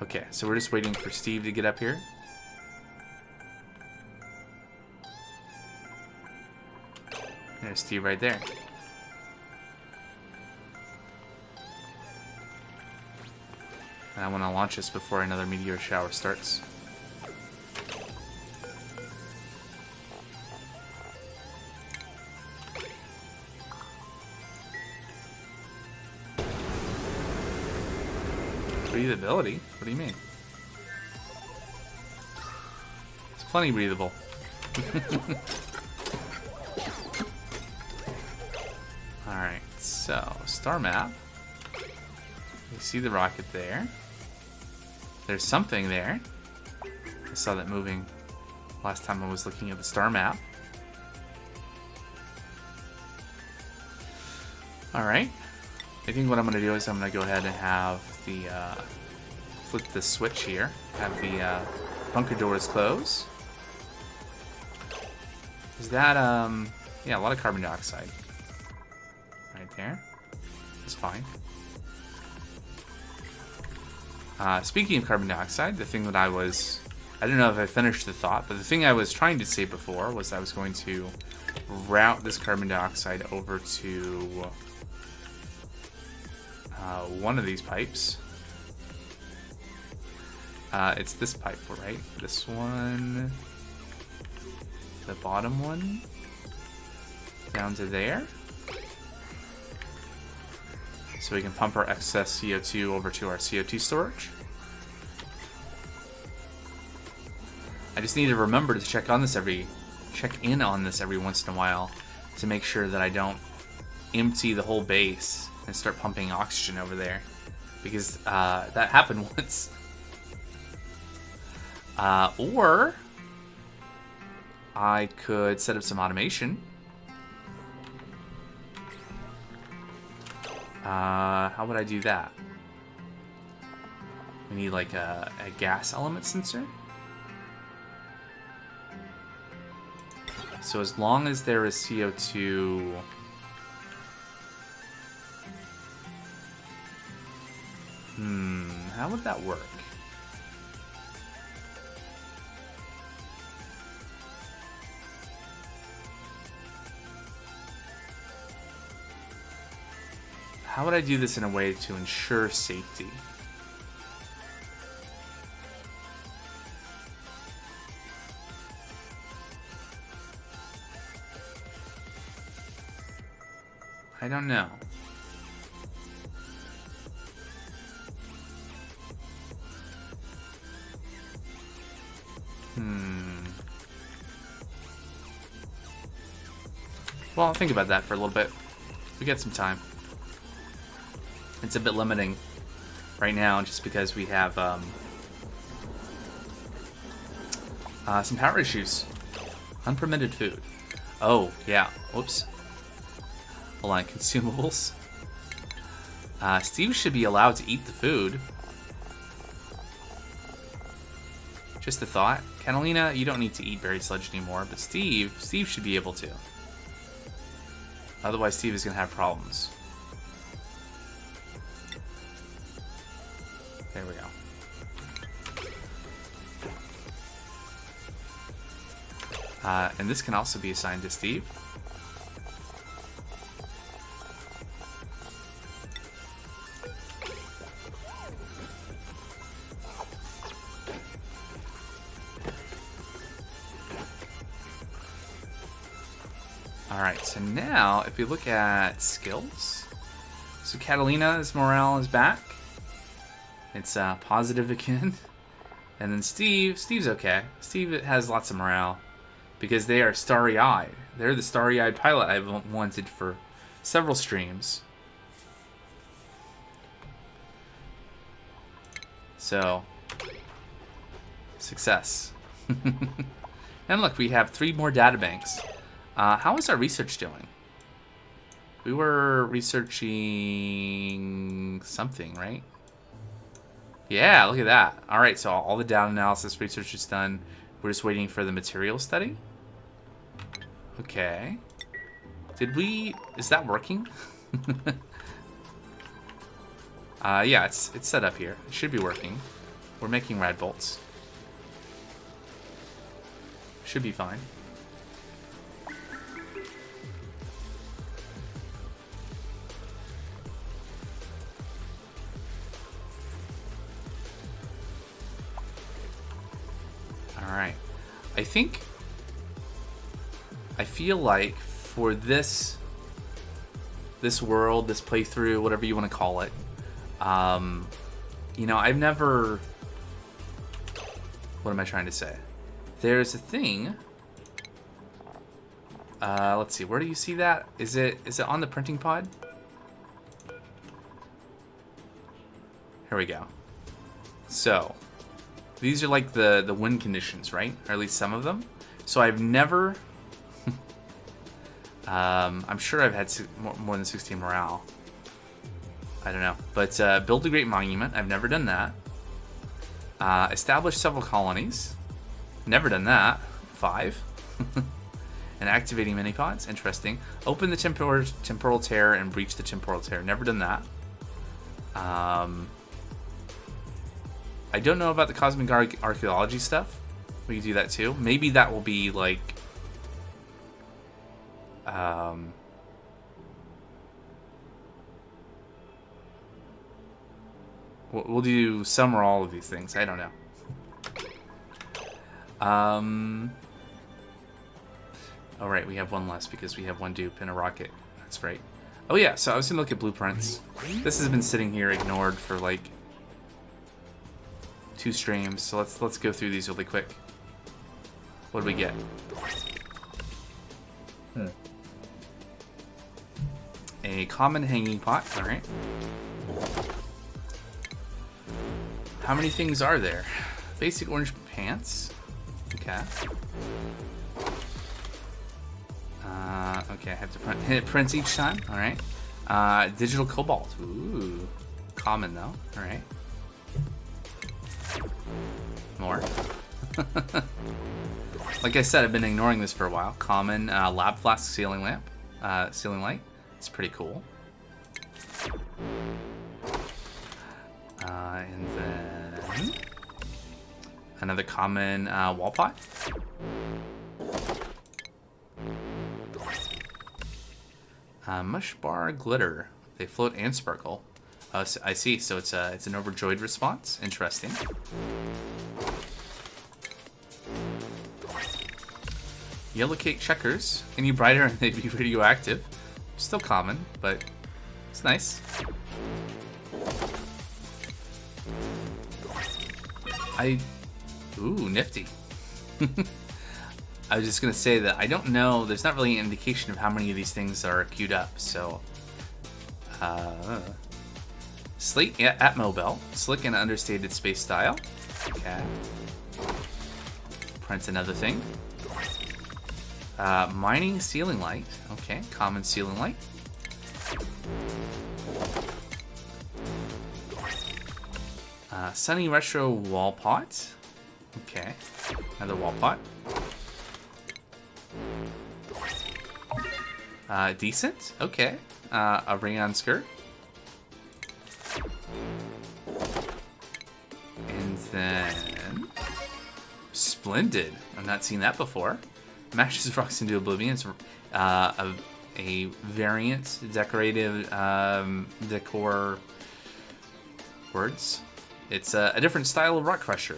Okay, so we're just waiting for Steve to get up here. There's Steve right there. And I want to launch this before another meteor shower starts. Breathability? What do you mean? It's plenty breathable. Alright, so, star map. You see the rocket there. There's something there. I saw that moving last time I was looking at the star map. Alright. I think what I'm going to do is I'm going to go ahead and have the, flip the switch here. Have the, bunker doors close. Is that, yeah, a lot of carbon dioxide. Right there. That's fine. Speaking of carbon dioxide, the thing that I don't know if I finished the thought, but the thing I was trying to say before was I was going to route this carbon dioxide over to one of these pipes. It's this pipe, right? This one, the bottom one, down to there. So we can pump our excess CO2 over to our CO2 storage. I just need to remember to check in on this every once in a while to make sure that I don't empty the whole base and start pumping oxygen over there, because that happened once. Or I could set up some automation. How would I do that? We need like a gas element sensor. So as long as there is CO2... how would that work? How would I do this in a way to ensure safety? I don't know. Well, I'll think about that for a little bit. We get some time. It's a bit limiting right now just because we have some power issues. Unpermitted food. Oh, yeah. Whoops. Hold on. Consumables. Steve should be allowed to eat the food. Just a thought. Catalina, you don't need to eat berry sludge anymore, but Steve should be able to. Otherwise, Steve is going to have problems. There we go. And this can also be assigned to Steve. Alright, so now if you look at skills, so Catalina's morale is back. It's positive again. And then Steve's okay. Steve has lots of morale because they are starry-eyed. They're the starry-eyed pilot I've wanted for several streams. So, success. And look, we have 3 more databanks. How is our research doing? We were researching something, right? Yeah, look at that. All right, so all the data analysis research is done. We're just waiting for the material study. Okay. Is that working? Yeah, it's set up here. It should be working. We're making rad bolts. Should be fine. Alright. I feel like for this world, this playthrough, whatever you want to call it, you know, I've never... What am I trying to say? There's a thing... let's see, where do you see that? Is it on the printing pod? Here we go. So, these are like the win conditions, right? Or at least some of them. So I've never... I'm sure I've had more than 16 morale. I don't know. But build a great monument. I've never done that. Establish several colonies. Never done that. 5. And activating mini-pods. Interesting. Open the temporal tear and breach the temporal tear. Never done that. I don't know about the cosmic archaeology stuff. We can do that too. Maybe that will be like... we'll do some or all of these things. I don't know. Oh, right, we have one less because we have one dupe and a rocket. That's right. Oh yeah, so I was gonna look at blueprints. This has been sitting here ignored for like 2 streams, so let's go through these really quick. What do we get? A common hanging pot. All right. How many things are there? Basic orange pants. Okay. Okay, I have to hit prints each time. All right. Digital cobalt. Ooh. Common though. All right. More. Like I said, I've been ignoring this for a while. Common lab flask ceiling lamp. Ceiling light. It's pretty cool. And then another common wall pot. Mush bar glitter. They float and sparkle. So I see. So it's an overjoyed response. Interesting. Yellow cake checkers. Any brighter and they'd be radioactive. Still common, but it's nice. Ooh, nifty. I was just gonna say that I don't know. There's not really an indication of how many of these things are queued up. So, slate Atmo belt, slick and understated space style. Okay. Print another thing. Mining ceiling light. Okay, common ceiling light. Sunny retro wall pot. Okay, another wall pot. Decent. Okay. A rayon skirt. And then splendid. I've not seen that before. Mashes rocks into oblivion. It's a variant decorative decor words. It's a different style of rock crusher.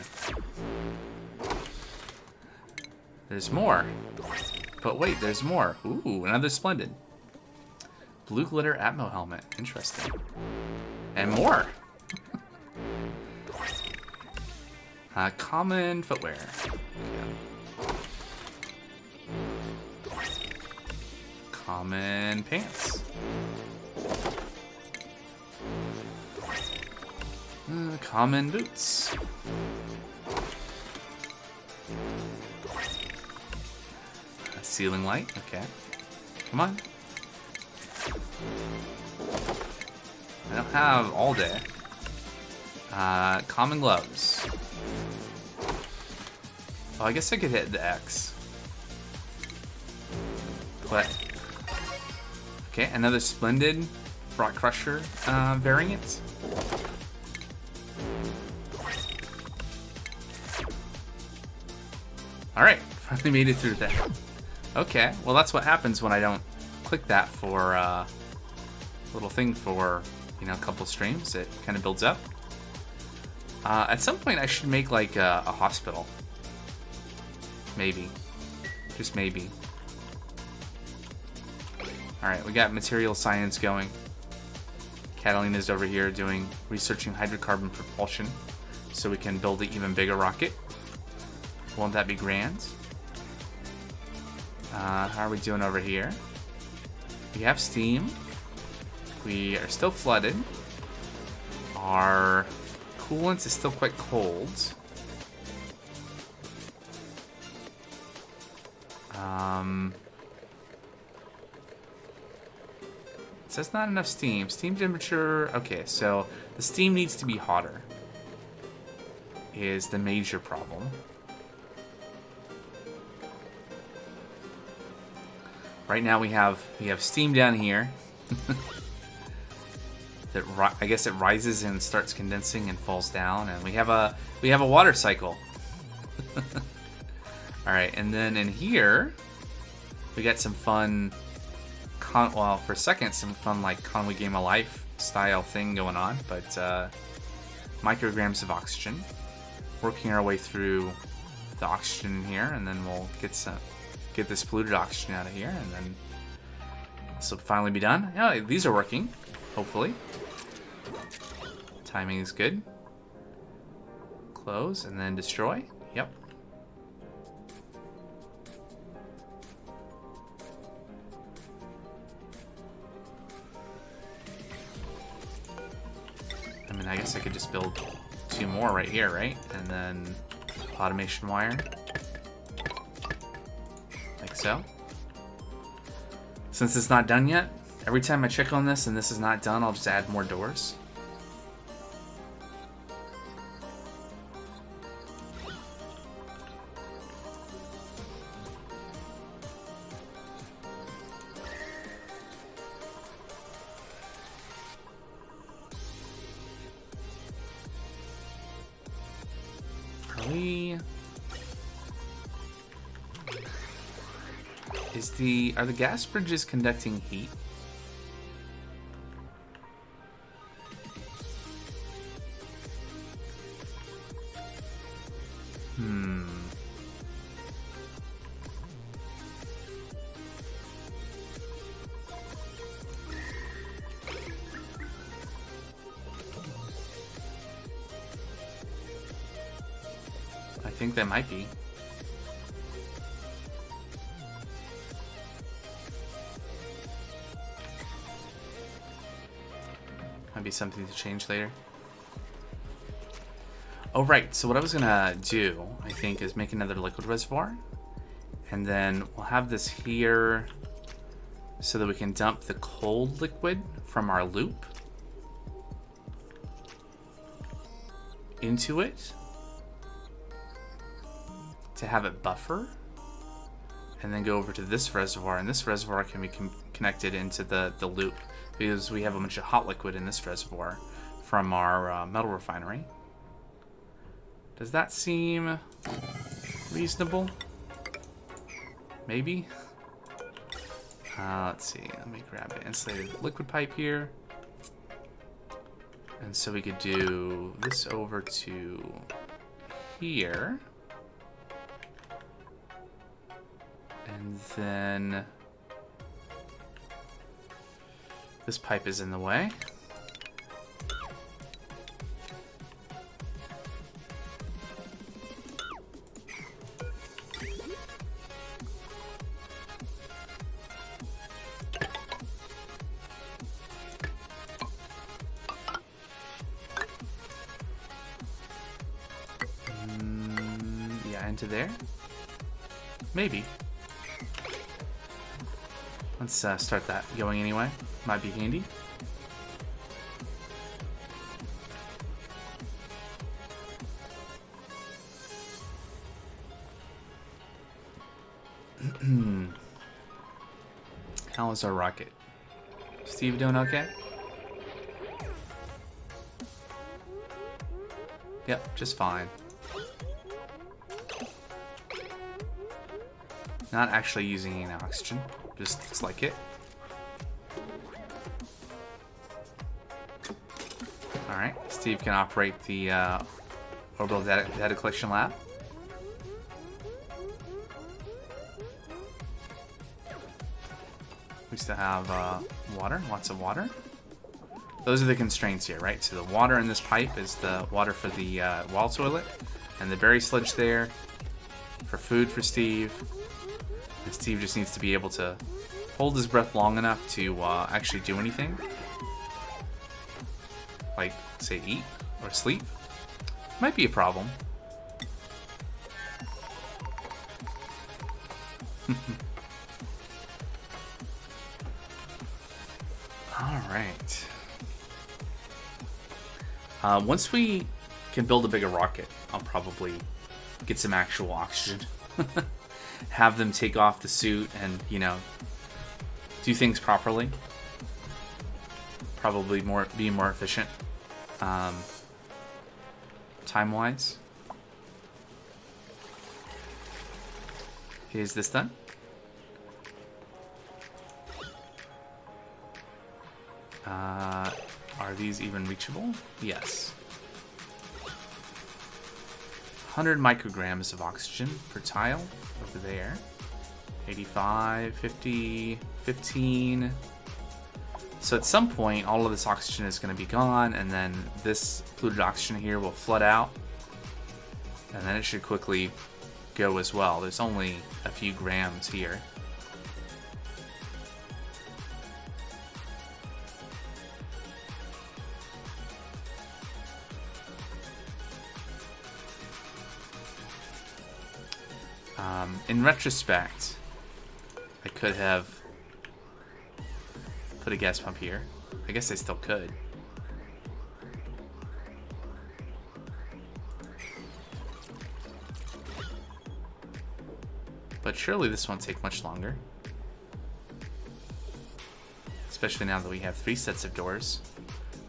There's more. But wait, there's more. Ooh, another splendid. Blue glitter Atmo helmet. Interesting. And more. Common footwear. Yeah. Common pants. Common boots. A ceiling light, okay. Come on. I don't have all day. Common gloves. Oh, I guess I could hit the X. But okay, another splendid Rock Crusher variant. Alright, finally made it through that. Okay, well that's what happens when I don't click that for a little thing for, you know, a couple streams. It kind of builds up. At some point I should make like a hospital. Maybe. Just maybe. Alright, we got material science going. Catalina's over here researching hydrocarbon propulsion so we can build an even bigger rocket. Won't that be grand? How are we doing over here? We have steam. We are still flooded. Our coolant is still quite cold. It says not enough steam. Steam temperature. Okay, so the steam needs to be hotter. Is the major problem. Right now we have steam down here. That I guess it rises and starts condensing and falls down, and we have a water cycle. All right, and then in here we got some fun. Well, for a second, some fun like Conway Game of Life style thing going on, but micrograms of oxygen. Working our way through the oxygen here, and then we'll get this polluted oxygen out of here, and then this will finally be done. Yeah, these are working, hopefully. Timing is good. Close and then destroy. Yep. I mean, I guess I could just build 2 more right here, right? And then automation wire. Like so. Since it's not done yet, every time I check on this and this is not done, I'll just add more doors. Are the gas bridges conducting heat? I think they might be. Might be something to change later. Oh, right. So what I was gonna do, I think, is make another liquid reservoir. And then we'll have this here so that we can dump the cold liquid from our loop into it to have it buffer. And then go over to this reservoir, and this reservoir can be connected into the loop because we have a bunch of hot liquid in this reservoir from our metal refinery. Does that seem reasonable? Maybe? Let's see. Let me grab an insulated liquid pipe here. And so we could do this over to here. And then this pipe is in the way. into there? Maybe. Let's start that going anyway. Might be handy. How is our rocket? Steve doing okay? Yep, just fine. Not actually using any oxygen, just looks like it. Alright, Steve can operate the orbital data collection lab. We still have water, lots of water. Those are the constraints here, right? So the water in this pipe is the water for the wall toilet, and the berry sludge there for food for Steve. And Steve just needs to be able to hold his breath long enough to actually do anything. Like, say, eat or sleep. Might be a problem. Alright. Once we can build a bigger rocket, I'll probably get some actual oxygen. Have them take off the suit and, you know, do things properly. Probably be more efficient. Time-wise. Is this done? Are these even reachable? Yes. 100 micrograms of oxygen per tile over there. 85, 50, 15. So at some point, all of this oxygen is going to be gone, and then this polluted oxygen here will flood out. And then it should quickly go as well. There's only a few grams here. In retrospect, I could have put a gas pump here. I guess I still could. But surely this won't take much longer. Especially now that we have 3 sets of doors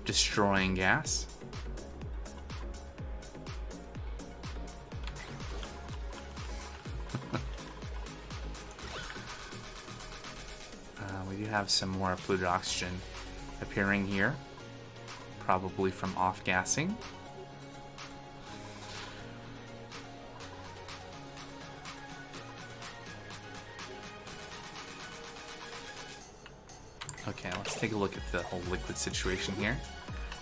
destroying gas. We do have some more polluted oxygen appearing here, probably from off-gassing. Okay, let's take a look at the whole liquid situation here.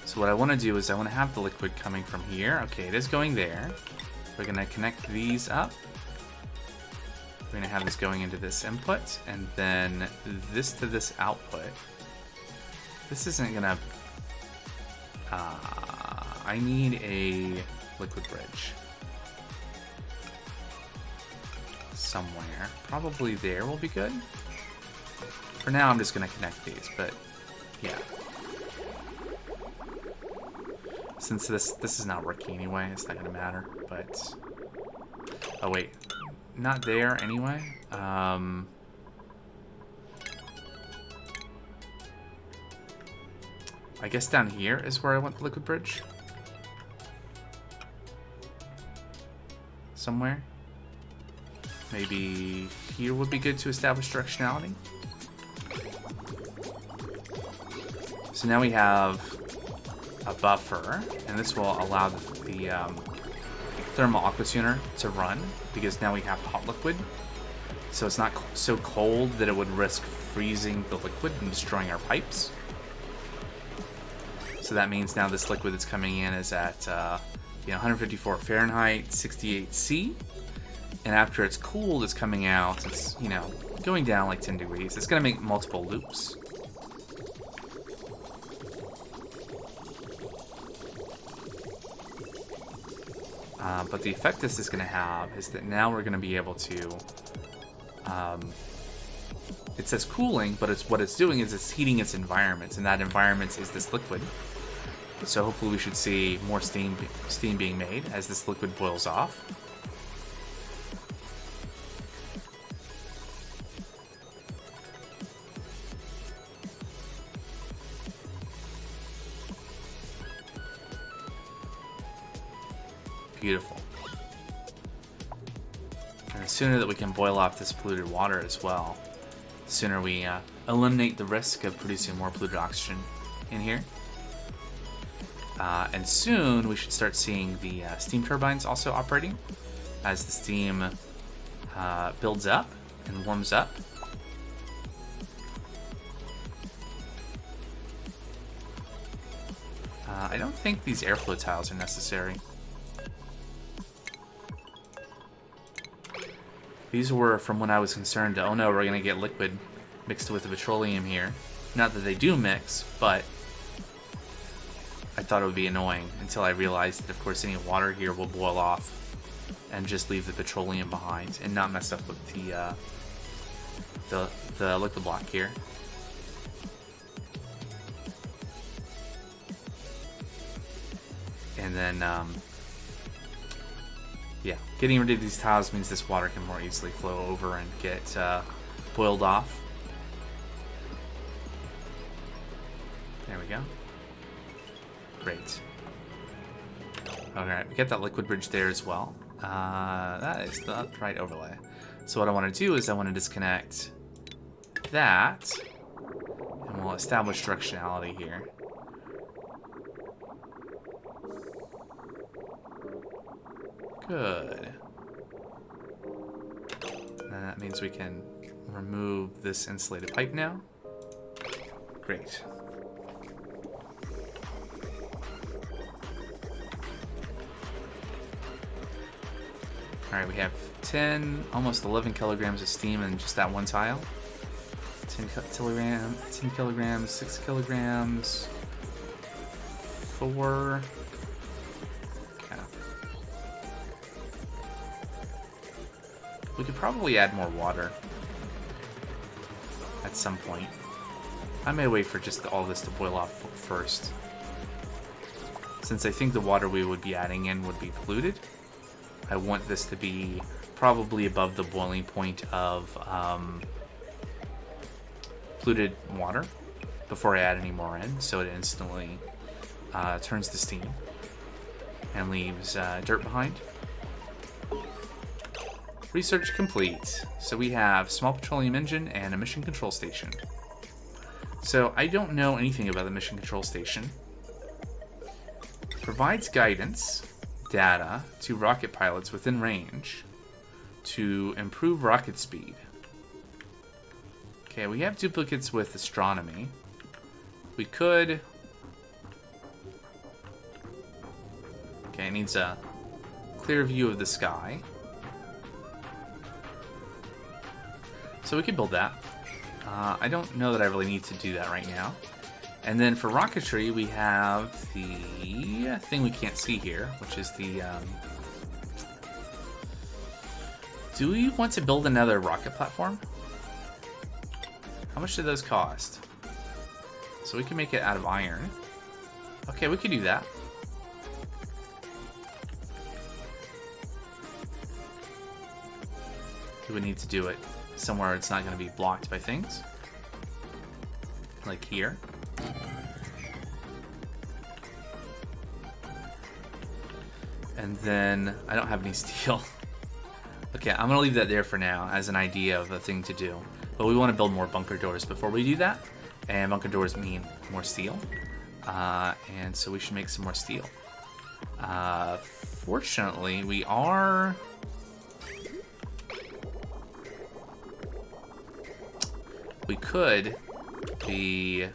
So what I want to do is I want to have the liquid coming from here. Okay, it is going there. We're going to connect these up. We're going to have this going into this input, and then this to this output. This isn't going to... I need a liquid bridge. Somewhere. Probably there will be good. For now, I'm just going to connect these, but yeah. Since this is not working anyway, it's not going to matter, but... Oh, wait. Not there anyway. I guess down here is where I want the liquid bridge. Somewhere. Maybe here would be good to establish directionality. So now we have a buffer, and this will allow the thermal aqua tuner to run, because now we have hot liquid. So it's not so cold that it would risk freezing the liquid and destroying our pipes. So that means now this liquid that's coming in is at 154 Fahrenheit, 68 C. And after it's cooled, it's coming out, it's, going down like 10 degrees. It's going to make multiple loops. But the effect this is going to have is that now we're going to be able to... it says cooling, but what it's doing is it's heating its environment, and that environment is this liquid. So hopefully we should see more steam being made as this liquid boils off. Beautiful. And the sooner that we can boil off this polluted water as well, the sooner we eliminate the risk of producing more polluted oxygen in here. And soon we should start seeing the steam turbines also operating as the steam builds up and warms up. I don't think these airflow tiles are necessary. These were from when I was concerned, oh no, we're going to get liquid mixed with the petroleum here. Not that they do mix, but I thought it would be annoying until I realized that, of course, any water here will boil off and just leave the petroleum behind and not mess up with the liquid block here. And then, yeah, getting rid of these tiles means this water can more easily flow over and get boiled off. There we go. Great. Alright, we get that liquid bridge there as well. That is the right overlay. So what I want to do is I want to disconnect that, and we'll establish directionality here. Good. And that means we can remove this insulated pipe now. Great. Alright, we have 10, almost 11 kilograms of steam in just that one tile. 10 kilograms, 6 kilograms, 4... We could probably add more water at some point. I may wait for just all this to boil off first, since I think the water we would be adding in would be polluted. I want this to be probably above the boiling point of polluted water before I add any more in, so it instantly turns to steam and leaves dirt behind. Research complete. So we have small petroleum engine and a mission control station. So I don't know anything about the mission control station. Provides guidance data to rocket pilots within range to improve rocket speed. Okay, we have duplicates with astronomy. We could... Okay, it needs a clear view of the sky. So we could build that. I don't know that I really need to do that right now. And then for rocketry, we have the thing we can't see here, which is the... Do we want to build another rocket platform? How much do those cost? So we can make it out of iron. Okay, we could do that. Do we need to do it somewhere it's not going to be blocked by things? Like here. And then I don't have any steel. Okay, I'm going to leave that there for now as an idea of a thing to do. But we want to build more bunker doors before we do that. And bunker doors mean more steel. And so we should make some more steel. Fortunately, we are... We could be...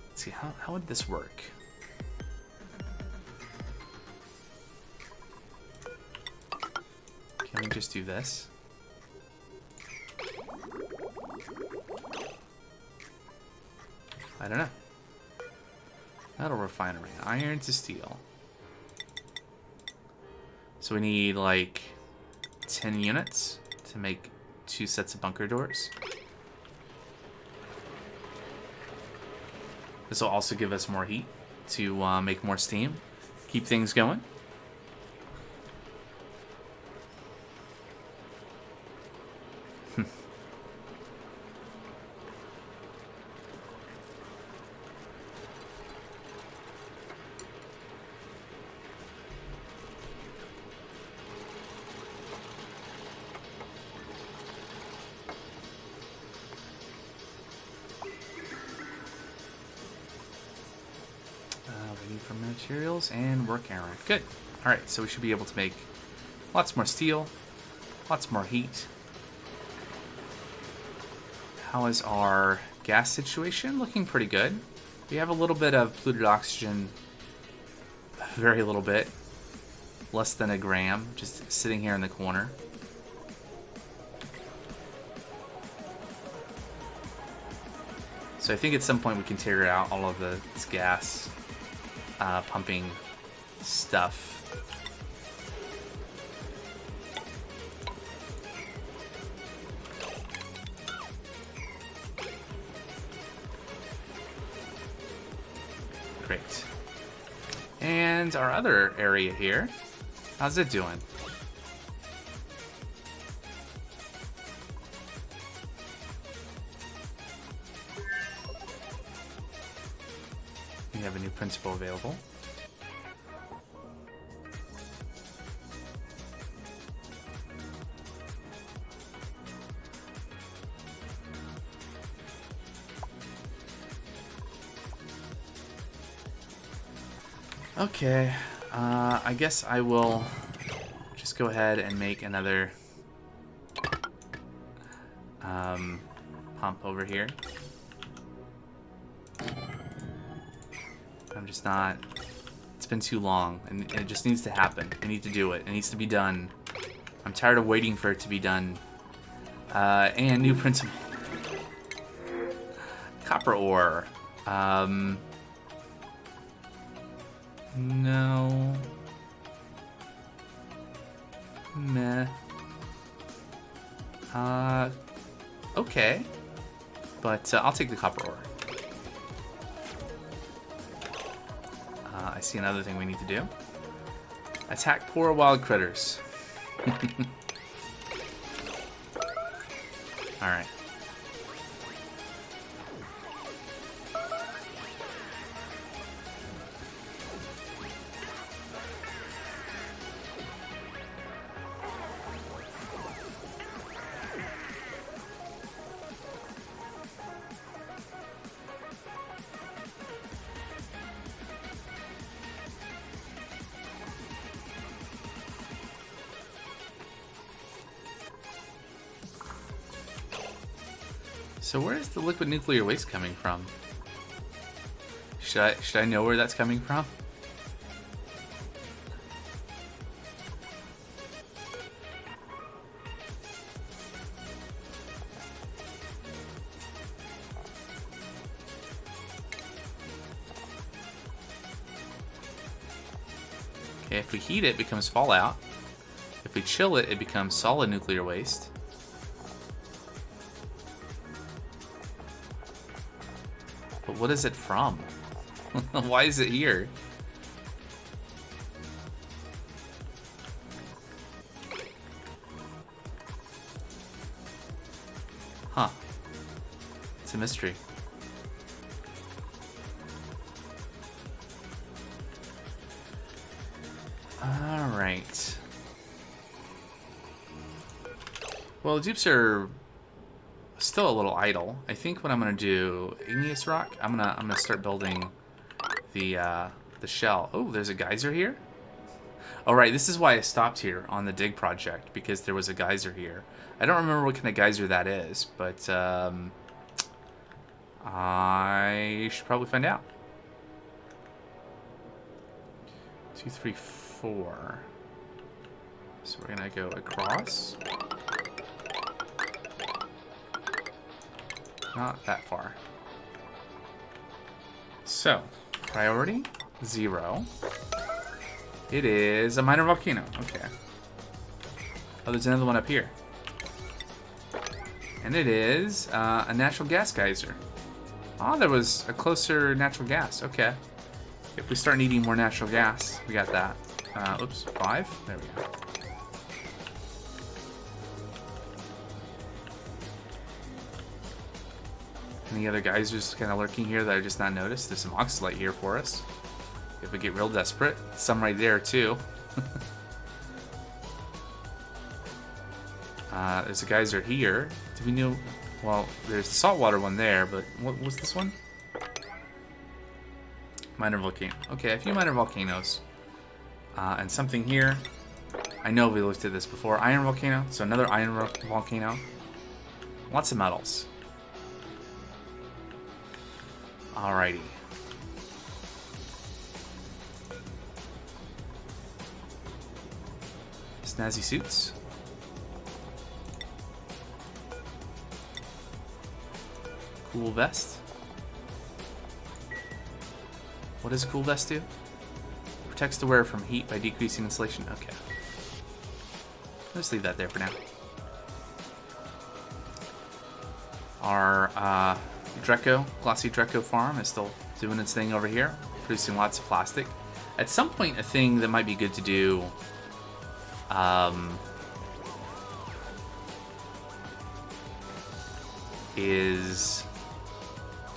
Let's see, how would this work? Can we just do this? I don't know. Metal refinery. Iron to steel. So we need like 10 units to make 2 sets of bunker doors. This will also give us more heat to make more steam, keep things going. For materials and work errand. Good. Alright, so we should be able to make lots more steel, lots more heat. How is our gas situation? Looking pretty good. We have a little bit of polluted oxygen, very little bit, less than a gram, just sitting here in the corner. So I think at some point we can tear out all of this gas pumping stuff. Great. And our other area here, how's it doing? We have a new principal available. Okay, I guess I will just go ahead and make another pump over here. I'm just not... It's been too long, and it just needs to happen. I need to do it. It needs to be done. I'm tired of waiting for it to be done. And new principle. Copper ore. No. Meh. Okay. But I'll take the copper ore. I see another thing we need to do. Attack poor wild critters. Alright. So where is the liquid nuclear waste coming from? Should I know where that's coming from? Okay, if we heat it, it becomes fallout. If we chill it, it becomes solid nuclear waste. But what is it from? Why is it here? Huh. It's a mystery. Alright. Well, the dupes are still a little idle. I think what I'm gonna do, igneous rock. I'm gonna start building the shell. Oh, there's a geyser here. All right, this is why I stopped here on the dig project, because there was a geyser here. I don't remember what kind of geyser that is, but I should probably find out. 2, 3, 4. So we're gonna go across. Not that far. So, priority 0. It is a minor volcano. Okay. Oh, there's another one up here. And it is a natural gas geyser. Oh, there was a closer natural gas. Okay. If we start needing more natural gas, we got that. Oops, 5. There we go. Any other geysers kind of lurking here that I just not noticed? There's some oxalite here for us. If we get real desperate. Some right there, too. There's a geyser here. Do we know? Well, there's the saltwater one there, but what was this one? Minor volcano. Okay, a few minor volcanoes. And something here. I know we looked at this before. Iron volcano. So another iron volcano. Lots of metals. Alrighty. Snazzy suits. Cool vest. What does a cool vest do? Protects the wearer from heat by decreasing insulation. Okay. Let's leave that there for now. Our Glossy Dreco farm is still doing its thing over here, producing lots of plastic. At some point, a thing that might be good to do is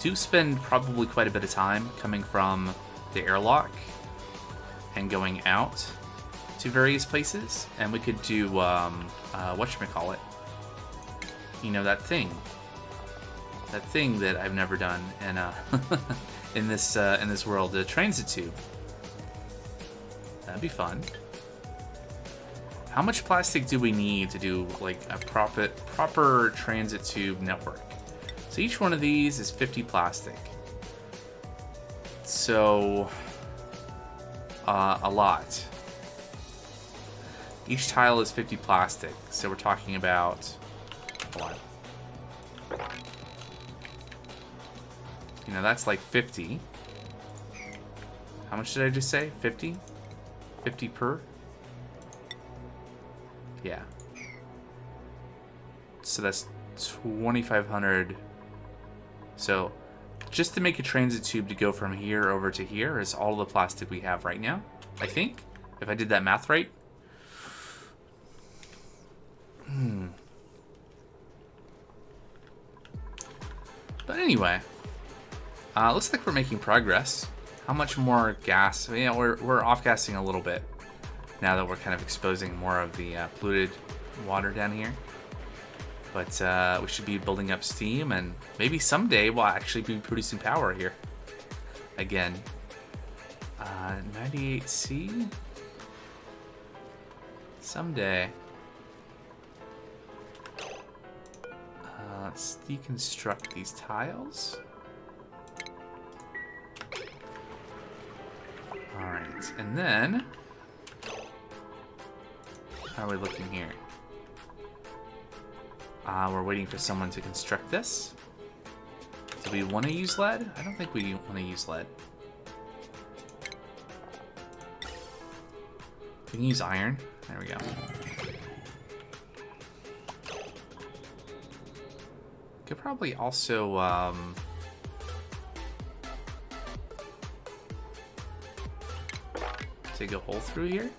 to spend probably quite a bit of time coming from the airlock and going out to various places, and we could do whatchamacallit, you know, that thing that I've never done in in this world, the transit tube. That'd be fun. How much plastic do we need to do like a proper transit tube network? So each one of these is 50 plastic. So a lot. Each tile is 50 plastic. So we're talking about a lot. You know, that's like 50. How much did I just say? 50? 50 per? Yeah. So that's 2,500. So just to make a transit tube to go from here over to here is all the plastic we have right now, I think. If I did that math right. But anyway, looks like we're making progress. How much more gas? Yeah, we're off-gassing a little bit now that we're kind of exposing more of the polluted water down here. But we should be building up steam, and maybe someday we'll actually be producing power here again. 98C? Someday. Let's deconstruct these tiles. Alright, and then how are we looking here? We're waiting for someone to construct this. Do we want to use lead? I don't think we want to use lead. We can use iron. There we go. Could probably also dig a hole through here.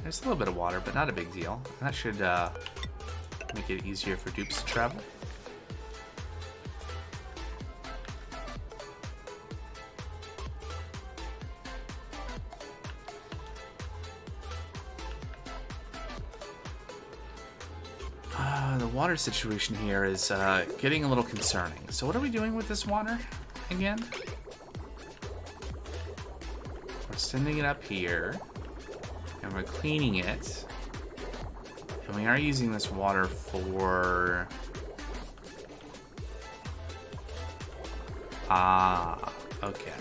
There's a little bit of water, but not a big deal. That should make it easier for dupes to travel. The water situation here is getting a little concerning. So what are we doing with this water again? We're sending it up here. And we're cleaning it. And we are using this water for... okay.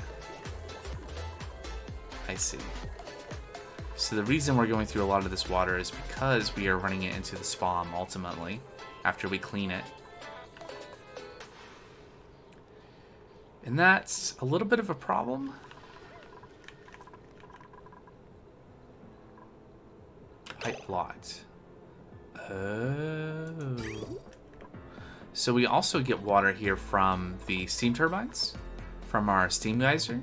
I see. So the reason we're going through a lot of this water is because we are running it into the SPOM ultimately, after we clean it. And that's a little bit of a problem. plot. Oh. So we also get water here from the steam turbines, from our steam geyser.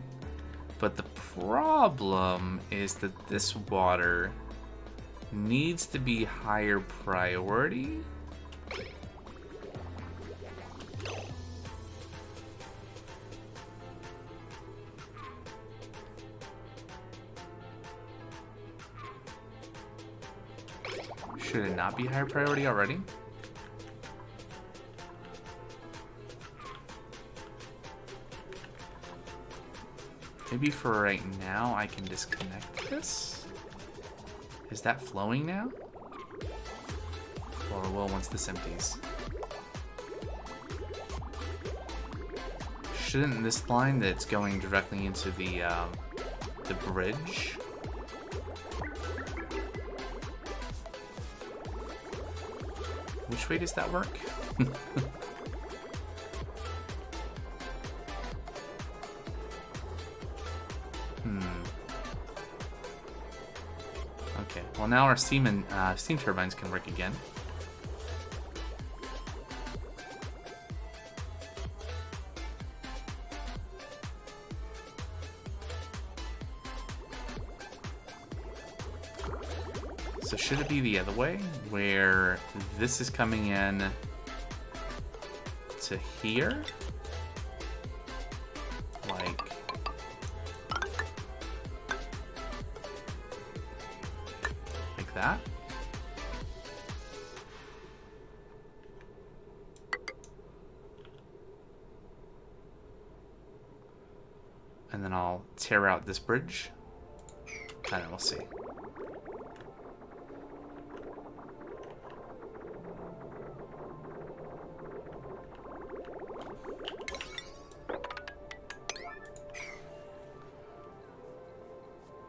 But the problem is that this water needs to be higher priority. Should it not be higher priority already? Maybe for right now I can disconnect this? Is that flowing now? Or will once this empties? Shouldn't this line that's going directly into the bridge? Which way does that work? Okay, well now our steam turbines can work again. So should it be the other way, where this is coming in to here? Like that? And then I'll tear out this bridge. And then we'll see.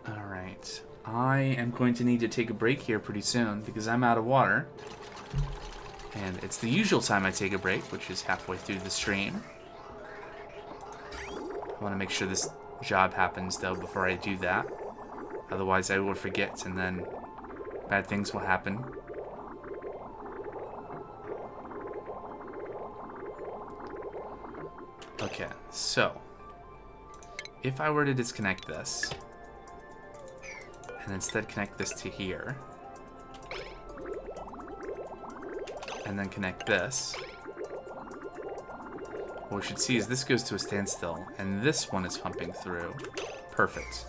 Alright. I am going to need to take a break here pretty soon because I'm out of water. And it's the usual time I take a break, which is halfway through the stream. I want to make sure this job happens, though, before I do that. Otherwise, I will forget, and then bad things will happen. Okay, so if I were to disconnect this, and instead connect this to here, and then connect this, what we should see is this goes to a standstill, and this one is pumping through. Perfect.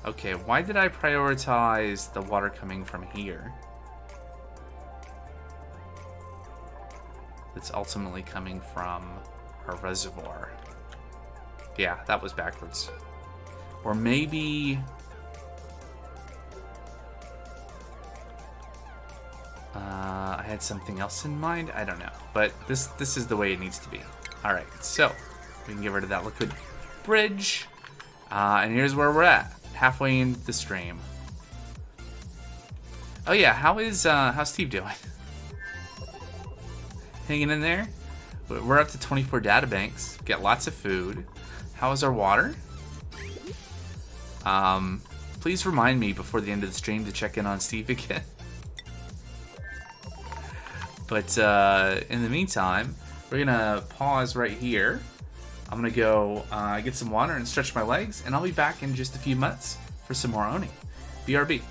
Okay, why did I prioritize the water coming from here? It's ultimately coming from our reservoir. Yeah, that was backwards. Or maybe I had something else in mind. I don't know, but this is the way it needs to be. All right, so we can get rid of that liquid bridge, and here's where we're at, halfway into the stream. Oh yeah, how's Steve doing? Hanging in there? We're up to 24 data banks. Get lots of food. How is our water? Please remind me before the end of the stream to check in on Steve again. But in the meantime, we're gonna pause right here. I'm gonna go get some water and stretch my legs, and I'll be back in just a few minutes for some more owning. BRB.